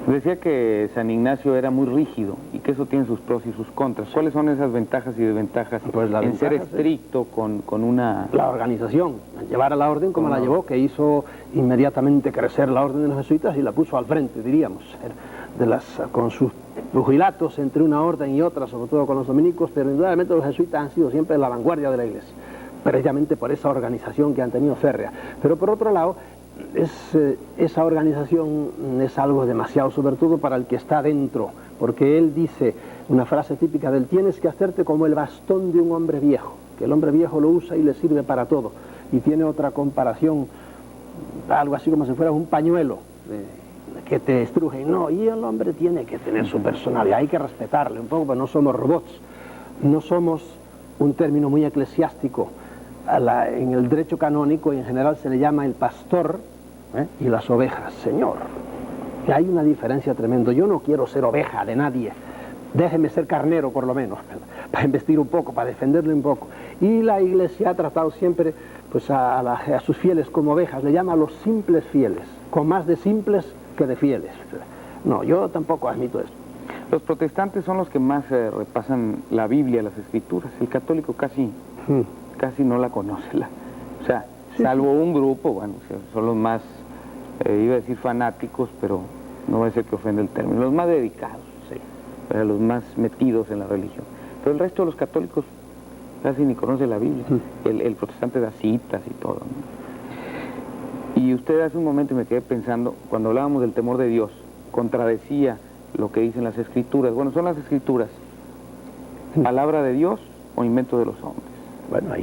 Decía que San Ignacio era muy rígido y que eso tiene sus pros y sus contras. ¿Cuáles son esas ventajas y desventajas pues en ser estricto con una... La organización, llevar a la orden como la llevó, que hizo inmediatamente crecer la orden de los jesuitas y la puso al frente, diríamos, con sus pugilatos entre una orden y otra, sobre todo con los dominicos, pero indudablemente los jesuitas han sido siempre la vanguardia de la iglesia, precisamente por esa organización que han tenido férrea. Pero por otro lado, esa organización es algo demasiado, sobre todo para el que está dentro, porque él dice una frase típica del tienes que hacerte como el bastón de un hombre viejo, que el hombre viejo lo usa y le sirve para todo, y tiene otra comparación, algo así como si fuera un pañuelo que te estruje. No, y el hombre tiene que tener su personalidad, hay que respetarle un poco, pero no somos robots, no somos un término muy eclesiástico. En el derecho canónico y en general se le llama el pastor y las ovejas, señor. Y hay una diferencia tremenda. Yo no quiero ser oveja de nadie, déjeme ser carnero por lo menos, para investir un poco, para defenderle un poco. Y la iglesia ha tratado siempre pues, a sus fieles como ovejas, le llama a los simples fieles, con más de simples que de fieles. No, yo tampoco admito eso. Los protestantes son los que más repasan la Biblia, las escrituras. El católico casi no la conoce. O sea, salvo un grupo, bueno, son los más, iba a decir fanáticos, pero no va a ser que ofenda el término, los más dedicados, los más metidos en la religión. Pero el resto de los católicos casi ni conoce la Biblia. El protestante da citas y todo, ¿no? Y usted hace un momento me quedé pensando, cuando hablábamos del temor de Dios, contradecía lo que dicen las escrituras. Bueno, son las escrituras palabra de Dios o invento de los hombres. Bueno,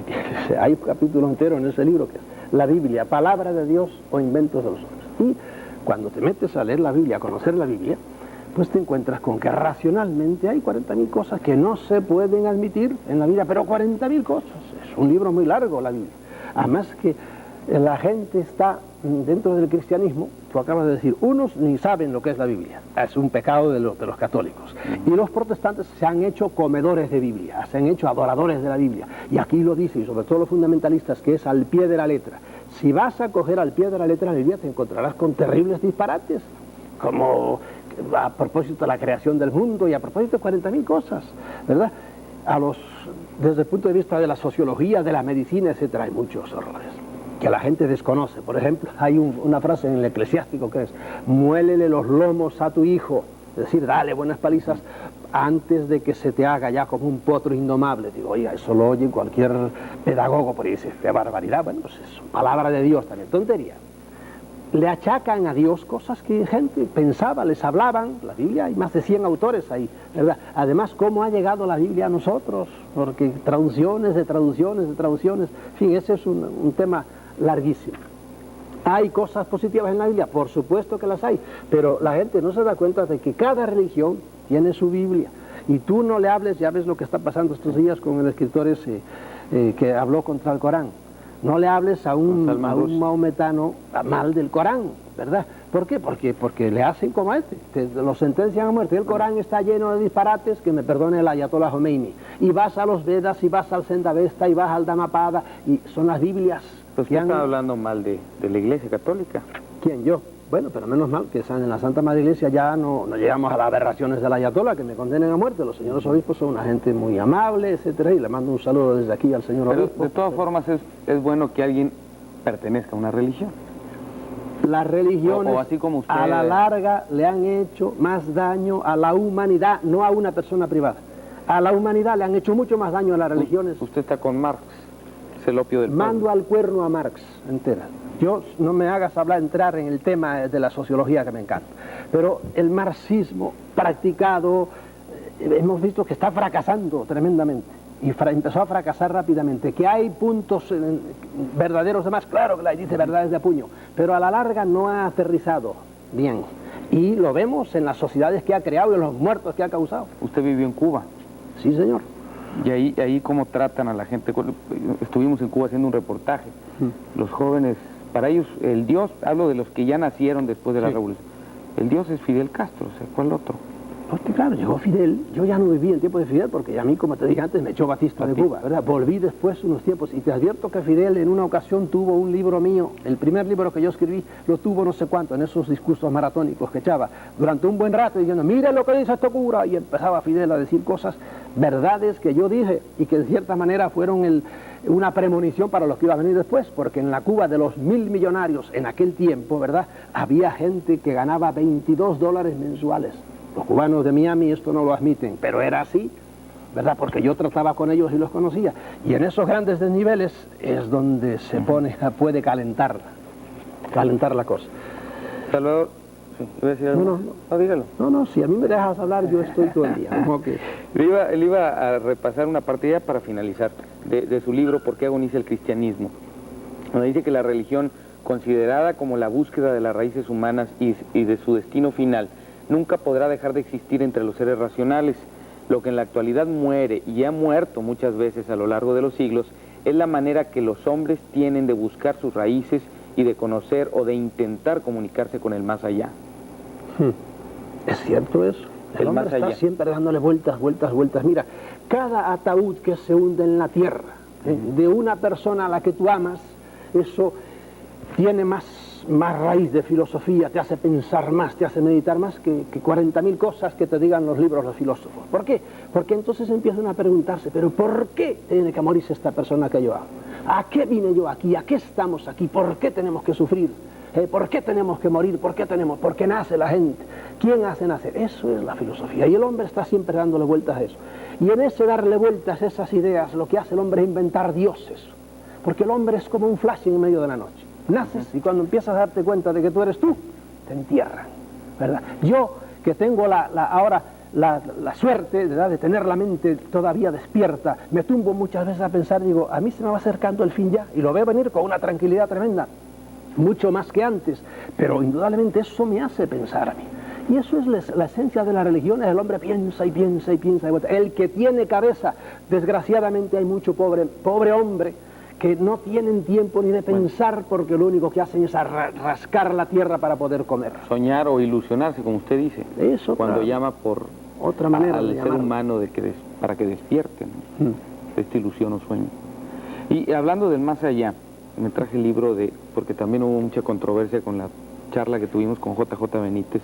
hay un capítulo entero en ese libro que es la Biblia, palabra de Dios o inventos de los hombres. Y cuando te metes a leer la Biblia, a conocer la Biblia, pues te encuentras con que racionalmente hay 40.000 cosas que no se pueden admitir en la Biblia, pero 40.000 cosas. Es un libro muy largo la Biblia. Además que la gente está dentro del cristianismo, tú acabas de decir, unos ni saben lo que es la Biblia, es un pecado de los católicos, y los protestantes se han hecho comedores de Biblia, se han hecho adoradores de la Biblia, y aquí lo dice, y sobre todo los fundamentalistas, que es al pie de la letra. Si vas a coger al pie de la letra la Biblia, te encontrarás con terribles disparates, como a propósito de la creación del mundo y a propósito de 40.000 cosas, ¿verdad? Desde el punto de vista de la sociología, de la medicina, etcétera, hay muchos horrores que la gente desconoce. Por ejemplo, hay una frase en el Eclesiástico que es: muélele los lomos a tu hijo, es decir, dale buenas palizas antes de que se te haga ya como un potro indomable. Digo, oiga, eso lo oye cualquier pedagogo, por ahí dice, qué barbaridad. Bueno, pues es palabra de Dios también, tontería. Le achacan a Dios cosas que gente pensaba, les hablaban. La Biblia, hay más de 100 autores ahí, ¿verdad? Además, ¿cómo ha llegado la Biblia a nosotros? Porque traducciones de traducciones de traducciones, en fin, ese es un tema larguísimo. ¿Hay cosas positivas en la Biblia? Por supuesto que las hay, pero la gente no se da cuenta de que cada religión tiene su Biblia. Y tú no le hables, ya ves lo que está pasando estos días con el escritor ese que habló contra el Corán. No le hables a un maometano mal del Corán, ¿verdad? ¿Por qué? Porque le hacen como a este, lo sentencian a muerte. El Corán está lleno de disparates, que me perdone el Ayatollah Khomeini. Y vas a los Vedas, y vas al Sendavesta, y vas al Dhammapada, y son las Biblias. Pues usted está hablando mal de la Iglesia Católica. ¿Quién? ¿Yo? Bueno, pero menos mal que en la Santa Madre Iglesia ya no llegamos a las aberraciones del Ayatollah, que me condenen a muerte. Los señores obispos son una gente muy amable, etcétera, y le mando un saludo desde aquí al señor obispo. De todas formas es bueno que alguien pertenezca a una religión. Las religiones, o así como usted, a la larga, le han hecho más daño a la humanidad, no a una persona privada. A la humanidad le han hecho mucho más daño a las religiones. Usted está con Marx, es el opio del pueblo. Mando al cuerno a Marx entera. Yo, no me hagas entrar en el tema de la sociología, que me encanta. Pero el marxismo practicado, hemos visto que está fracasando tremendamente. Y empezó a fracasar rápidamente. Que hay puntos verdaderos de más, claro que la dice verdades de puño, pero a la larga no ha aterrizado bien. Y lo vemos en las sociedades que ha creado y en los muertos que ha causado. ¿Usted vivió en Cuba? Sí, señor. ¿Y ahí cómo tratan a la gente? Estuvimos en Cuba haciendo un reportaje. Los jóvenes, para ellos, el Dios, hablo de los que ya nacieron después de la revolución, el Dios es Fidel Castro, o sea, ¿cuál otro? Porque claro, llegó Fidel, yo ya no viví el tiempo de Fidel porque a mí, como te dije antes, me echó Batista de Cuba, ¿verdad? Volví después unos tiempos y te advierto que Fidel en una ocasión tuvo un libro mío, el primer libro que yo escribí, lo tuvo no sé cuánto, en esos discursos maratónicos que echaba durante un buen rato diciendo, mire lo que dice este cura, y empezaba Fidel a decir cosas, verdades que yo dije y que de cierta manera fueron una premonición para los que iba a venir después, porque en la Cuba de los 1000 millonarios en aquel tiempo, ¿verdad? Había gente que ganaba $22 mensuales. Los cubanos de Miami esto no lo admiten, pero era así, ¿verdad? Porque yo trataba con ellos y los conocía. Y en esos grandes desniveles es donde se puede calentar la cosa. Salvador, sí, ¿iba a decir algo? No, dígalo. No, si a mí me dejas hablar, yo estoy todo el día. Okay. Él iba a repasar una parte ya para finalizar de su libro, ¿Por qué agoniza el cristianismo? Donde dice que la religión, considerada como la búsqueda de las raíces humanas y de su destino final, nunca podrá dejar de existir entre los seres racionales. Lo que en la actualidad muere y ha muerto muchas veces a lo largo de los siglos es la manera que los hombres tienen de buscar sus raíces y de conocer o de intentar comunicarse con el más allá. ¿Es cierto eso? El hombre está siempre dándole vueltas. Mira, cada ataúd que se hunde en la tierra, de una persona a la que tú amas, eso tiene más raíz de filosofía, te hace pensar más, te hace meditar más que 40.000 cosas que te digan los libros los filósofos. ¿Por qué? Porque entonces empiezan a preguntarse, ¿pero por qué tiene que morirse esta persona que yo amo? ¿A qué vine yo aquí? ¿A qué estamos aquí? ¿Por qué tenemos que sufrir? ¿Por qué tenemos que morir? ¿Por qué nace la gente? ¿Quién hace nacer? Eso es la filosofía. Y el hombre está siempre dándole vueltas a eso. Y en ese darle vueltas a esas ideas, lo que hace el hombre es inventar dioses. Porque el hombre es como un flash en medio de la noche. Naces y cuando empiezas a darte cuenta de que tú eres tú, te entierran, ¿verdad? Yo, que tengo ahora la suerte, ¿verdad?, de tener la mente todavía despierta, me tumbo muchas veces a pensar, digo, a mí se me va acercando el fin ya, y lo veo venir con una tranquilidad tremenda, mucho más que antes, pero indudablemente eso me hace pensar a mí. Y eso es la esencia de las religiones, el hombre piensa y piensa y piensa. El que tiene cabeza, desgraciadamente hay mucho pobre hombre, que no tienen tiempo ni de pensar porque lo único que hacen es rascar la tierra para poder comer. Soñar o ilusionarse, como usted dice. Eso, cuando llama por otra manera al ser humano para que despierte, ¿no? Esta ilusión o sueño. Y hablando del más allá, me traje el libro porque también hubo mucha controversia con la charla que tuvimos con JJ Benítez,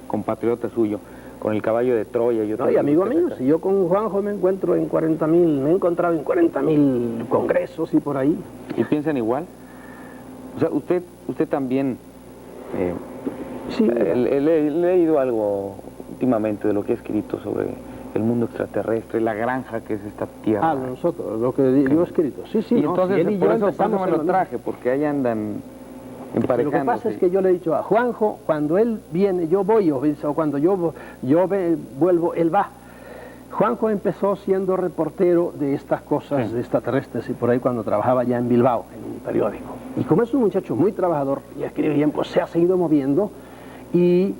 compatriota suyo, con el caballo de Troya. Y amigo mío, si yo con Juanjo me encuentro en 40.000, me he encontrado en 40.000 congresos y por ahí. ¿Y piensan igual? O sea, usted también... sí. He leído algo últimamente de lo que ha escrito sobre el mundo extraterrestre, la granja que es esta tierra. Nosotros, lo que yo he escrito. Sí, y entonces, si por eso me lo traje, porque ahí andan... Lo que pasa es que yo le he dicho a Juanjo, cuando él viene, yo voy, o cuando yo vuelvo, él va. Juanjo empezó siendo reportero de estas cosas, de extraterrestres y por ahí cuando trabajaba ya en Bilbao, en un periódico. Y como es un muchacho muy trabajador y escribe bien, pues se ha seguido moviendo y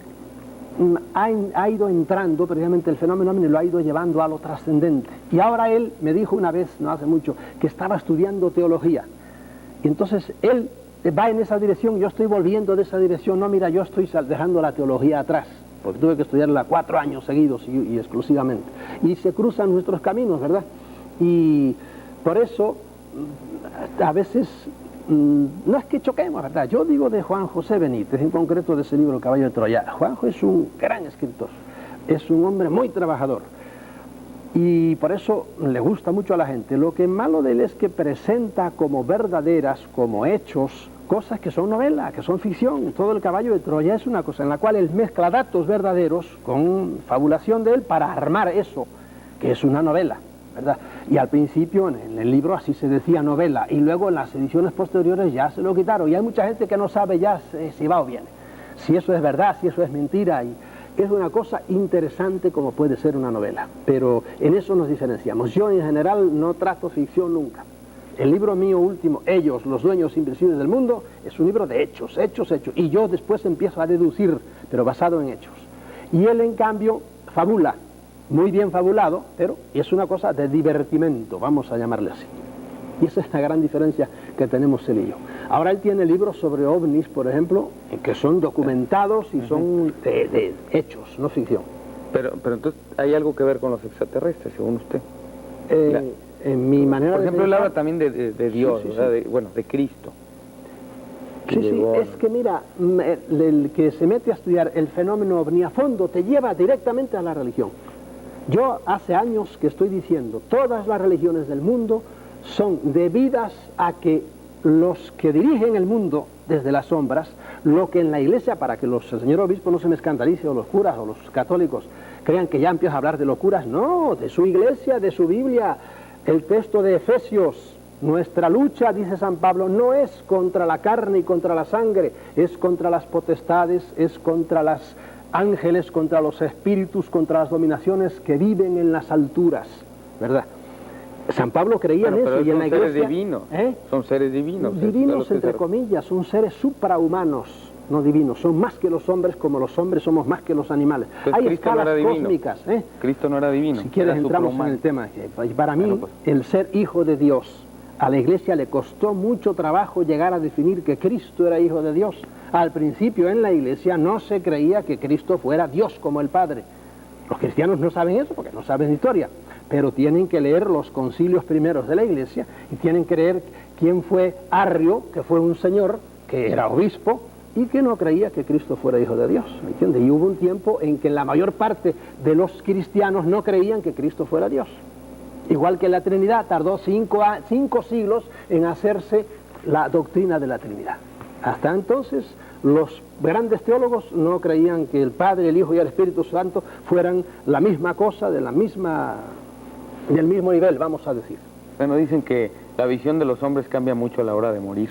ha ido entrando precisamente el fenómeno ovni, lo ha ido llevando a lo trascendente. Y ahora él me dijo una vez, no hace mucho, que estaba estudiando teología. Y entonces él va en esa dirección, yo estoy volviendo de esa dirección. No, mira, yo estoy dejando la teología atrás, porque tuve que estudiarla 4 años seguidos y exclusivamente. Y se cruzan nuestros caminos, ¿verdad? Y por eso, a veces, no es que choquemos, ¿verdad? Yo digo de Juan José Benítez, en concreto de ese libro, El caballo de Troya. Juanjo es un gran escritor, es un hombre muy trabajador. Y por eso le gusta mucho a la gente. Lo que es malo de él es que presenta como verdaderas, como hechos, cosas que son novela, que son ficción. Todo El caballo de Troya es una cosa en la cual él mezcla datos verdaderos con fabulación de él para armar eso, que es una novela, ¿verdad? Y al principio en el libro así se decía novela, y luego en las ediciones posteriores ya se lo quitaron. Y hay mucha gente que no sabe ya si va o viene, si eso es verdad, si eso es mentira. Y es una cosa interesante como puede ser una novela, pero en eso nos diferenciamos. Yo en general no trato ficción nunca. El libro mío último, Ellos, los dueños invisibles del mundo, es un libro de hechos, hechos, hechos. Y yo después empiezo a deducir, pero basado en hechos. Y él, en cambio, fabula, muy bien fabulado, pero es una cosa de divertimento, vamos a llamarle así. Y esa es la gran diferencia que tenemos él y yo. Ahora él tiene libros sobre ovnis, por ejemplo, que son documentados y son de hechos, no ficción. Pero entonces hay algo que ver con los extraterrestres, según usted. En mi manera por ejemplo, de él pensar, habla también de Dios, sí, sí, ¿verdad? sí. De Cristo. Sí, sí, es que mira, el que se mete a estudiar el fenómeno ovni a fondo te lleva directamente a la religión. Yo hace años que estoy diciendo, todas las religiones del mundo son debidas a que los que dirigen el mundo desde las sombras, lo que en la iglesia, para que el señor obispo no se me escandalice, o los curas o los católicos crean que ya empiezo a hablar de locuras, no, de su iglesia, de su Biblia. El texto de Efesios, nuestra lucha, dice San Pablo, no es contra la carne y contra la sangre, es contra las potestades, es contra los ángeles, contra los espíritus, contra las dominaciones que viven en las alturas, ¿verdad? San Pablo creía en eso, y en la iglesia... Son seres divinos, son seres divinos. Divinos, entre comillas, son seres suprahumanos, no divinos, son más que los hombres, como los hombres somos más que los animales. Entonces, hay Cristo escalas no era cósmicas. Cristo no era divino. Si quieres era entramos en el tema. Para mí, el ser hijo de Dios, a la iglesia le costó mucho trabajo llegar a definir que Cristo era hijo de Dios. Al principio en la iglesia no se creía que Cristo fuera Dios como el Padre. Los cristianos no saben eso porque no saben historia, pero tienen que leer los concilios primeros de la iglesia y tienen que leer quién fue Arrio, que fue un señor que era obispo y que no creía que Cristo fuera hijo de Dios, ¿me entiendes? Y hubo un tiempo en que la mayor parte de los cristianos no creían que Cristo fuera Dios. Igual que la Trinidad, tardó 5 siglos en hacerse la doctrina de la Trinidad. Hasta entonces, los grandes teólogos no creían que el Padre, el Hijo y el Espíritu Santo fueran la misma cosa, del mismo nivel, vamos a decir. Bueno, dicen que la visión de los hombres cambia mucho a la hora de morir.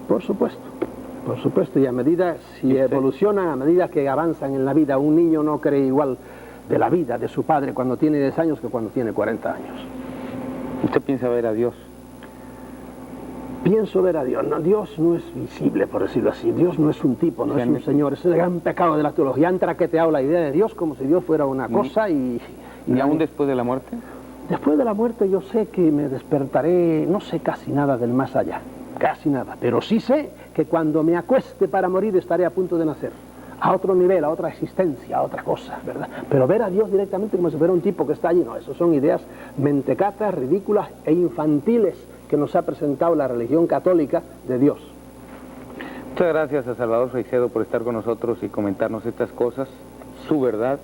Por supuesto, y a medida, si evolucionan, a medida que avanzan en la vida, un niño no cree igual de la vida de su padre cuando tiene 10 años que cuando tiene 40 años. ¿Usted piensa ver a Dios? Pienso ver a Dios. No, Dios no es visible, por decirlo así. Dios no es un tipo, no es un señor. Es el gran pecado de la teología. Han traqueteado la idea de Dios como si Dios fuera una cosa y aún después de la muerte? Después de la muerte yo sé que me despertaré, no sé casi nada del más allá, casi nada. Pero sí sé que cuando me acueste para morir estaré a punto de nacer. A otro nivel, a otra existencia, a otra cosa, ¿verdad? Pero ver a Dios directamente como si fuera un tipo que está allí, no, eso son ideas mentecatas, ridículas e infantiles que nos ha presentado la religión católica de Dios. Muchas gracias a Salvador Freixedo por estar con nosotros y comentarnos estas cosas, su verdad.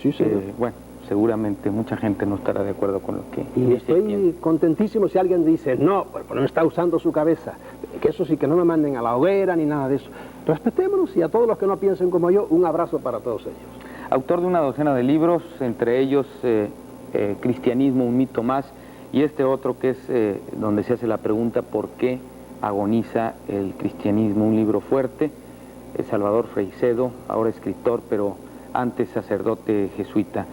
Sí, señor. Bueno, seguramente mucha gente no estará de acuerdo con lo que... Y estoy contentísimo si alguien dice, no, pues no está usando su cabeza, que eso sí, que no me manden a la hoguera ni nada de eso. Respetémonos, y a todos los que no piensen como yo, un abrazo para todos ellos. Autor de una docena de libros, entre ellos Cristianismo, un mito más, y este otro que es donde se hace la pregunta ¿por qué agoniza el cristianismo? Un libro fuerte. Salvador Freixedo, ahora escritor, pero antes sacerdote jesuita.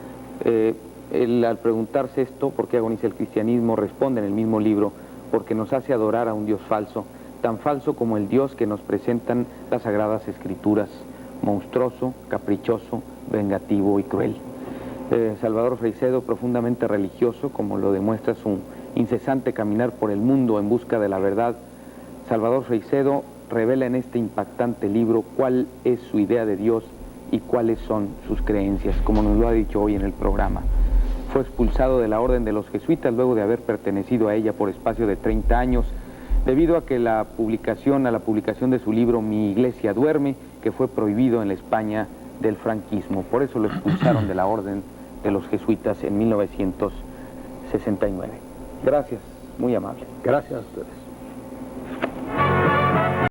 Él, al preguntarse esto, ¿por qué agoniza el cristianismo?, responde en el mismo libro: porque nos hace adorar a un Dios falso, tan falso como el Dios que nos presentan las Sagradas Escrituras, monstruoso, caprichoso, vengativo y cruel. Salvador Freixedo, profundamente religioso, como lo demuestra su incesante caminar por el mundo en busca de la verdad, Salvador Freixedo revela en este impactante libro cuál es su idea de Dios y cuáles son sus creencias, como nos lo ha dicho hoy en el programa. Fue expulsado de la Orden de los Jesuitas luego de haber pertenecido a ella por espacio de 30 años, debido a que la publicación de su libro Mi Iglesia Duerme, que fue prohibido en la España del franquismo. Por eso lo expulsaron de la Orden de los Jesuitas en 1969. Gracias, muy amable. Gracias a ustedes.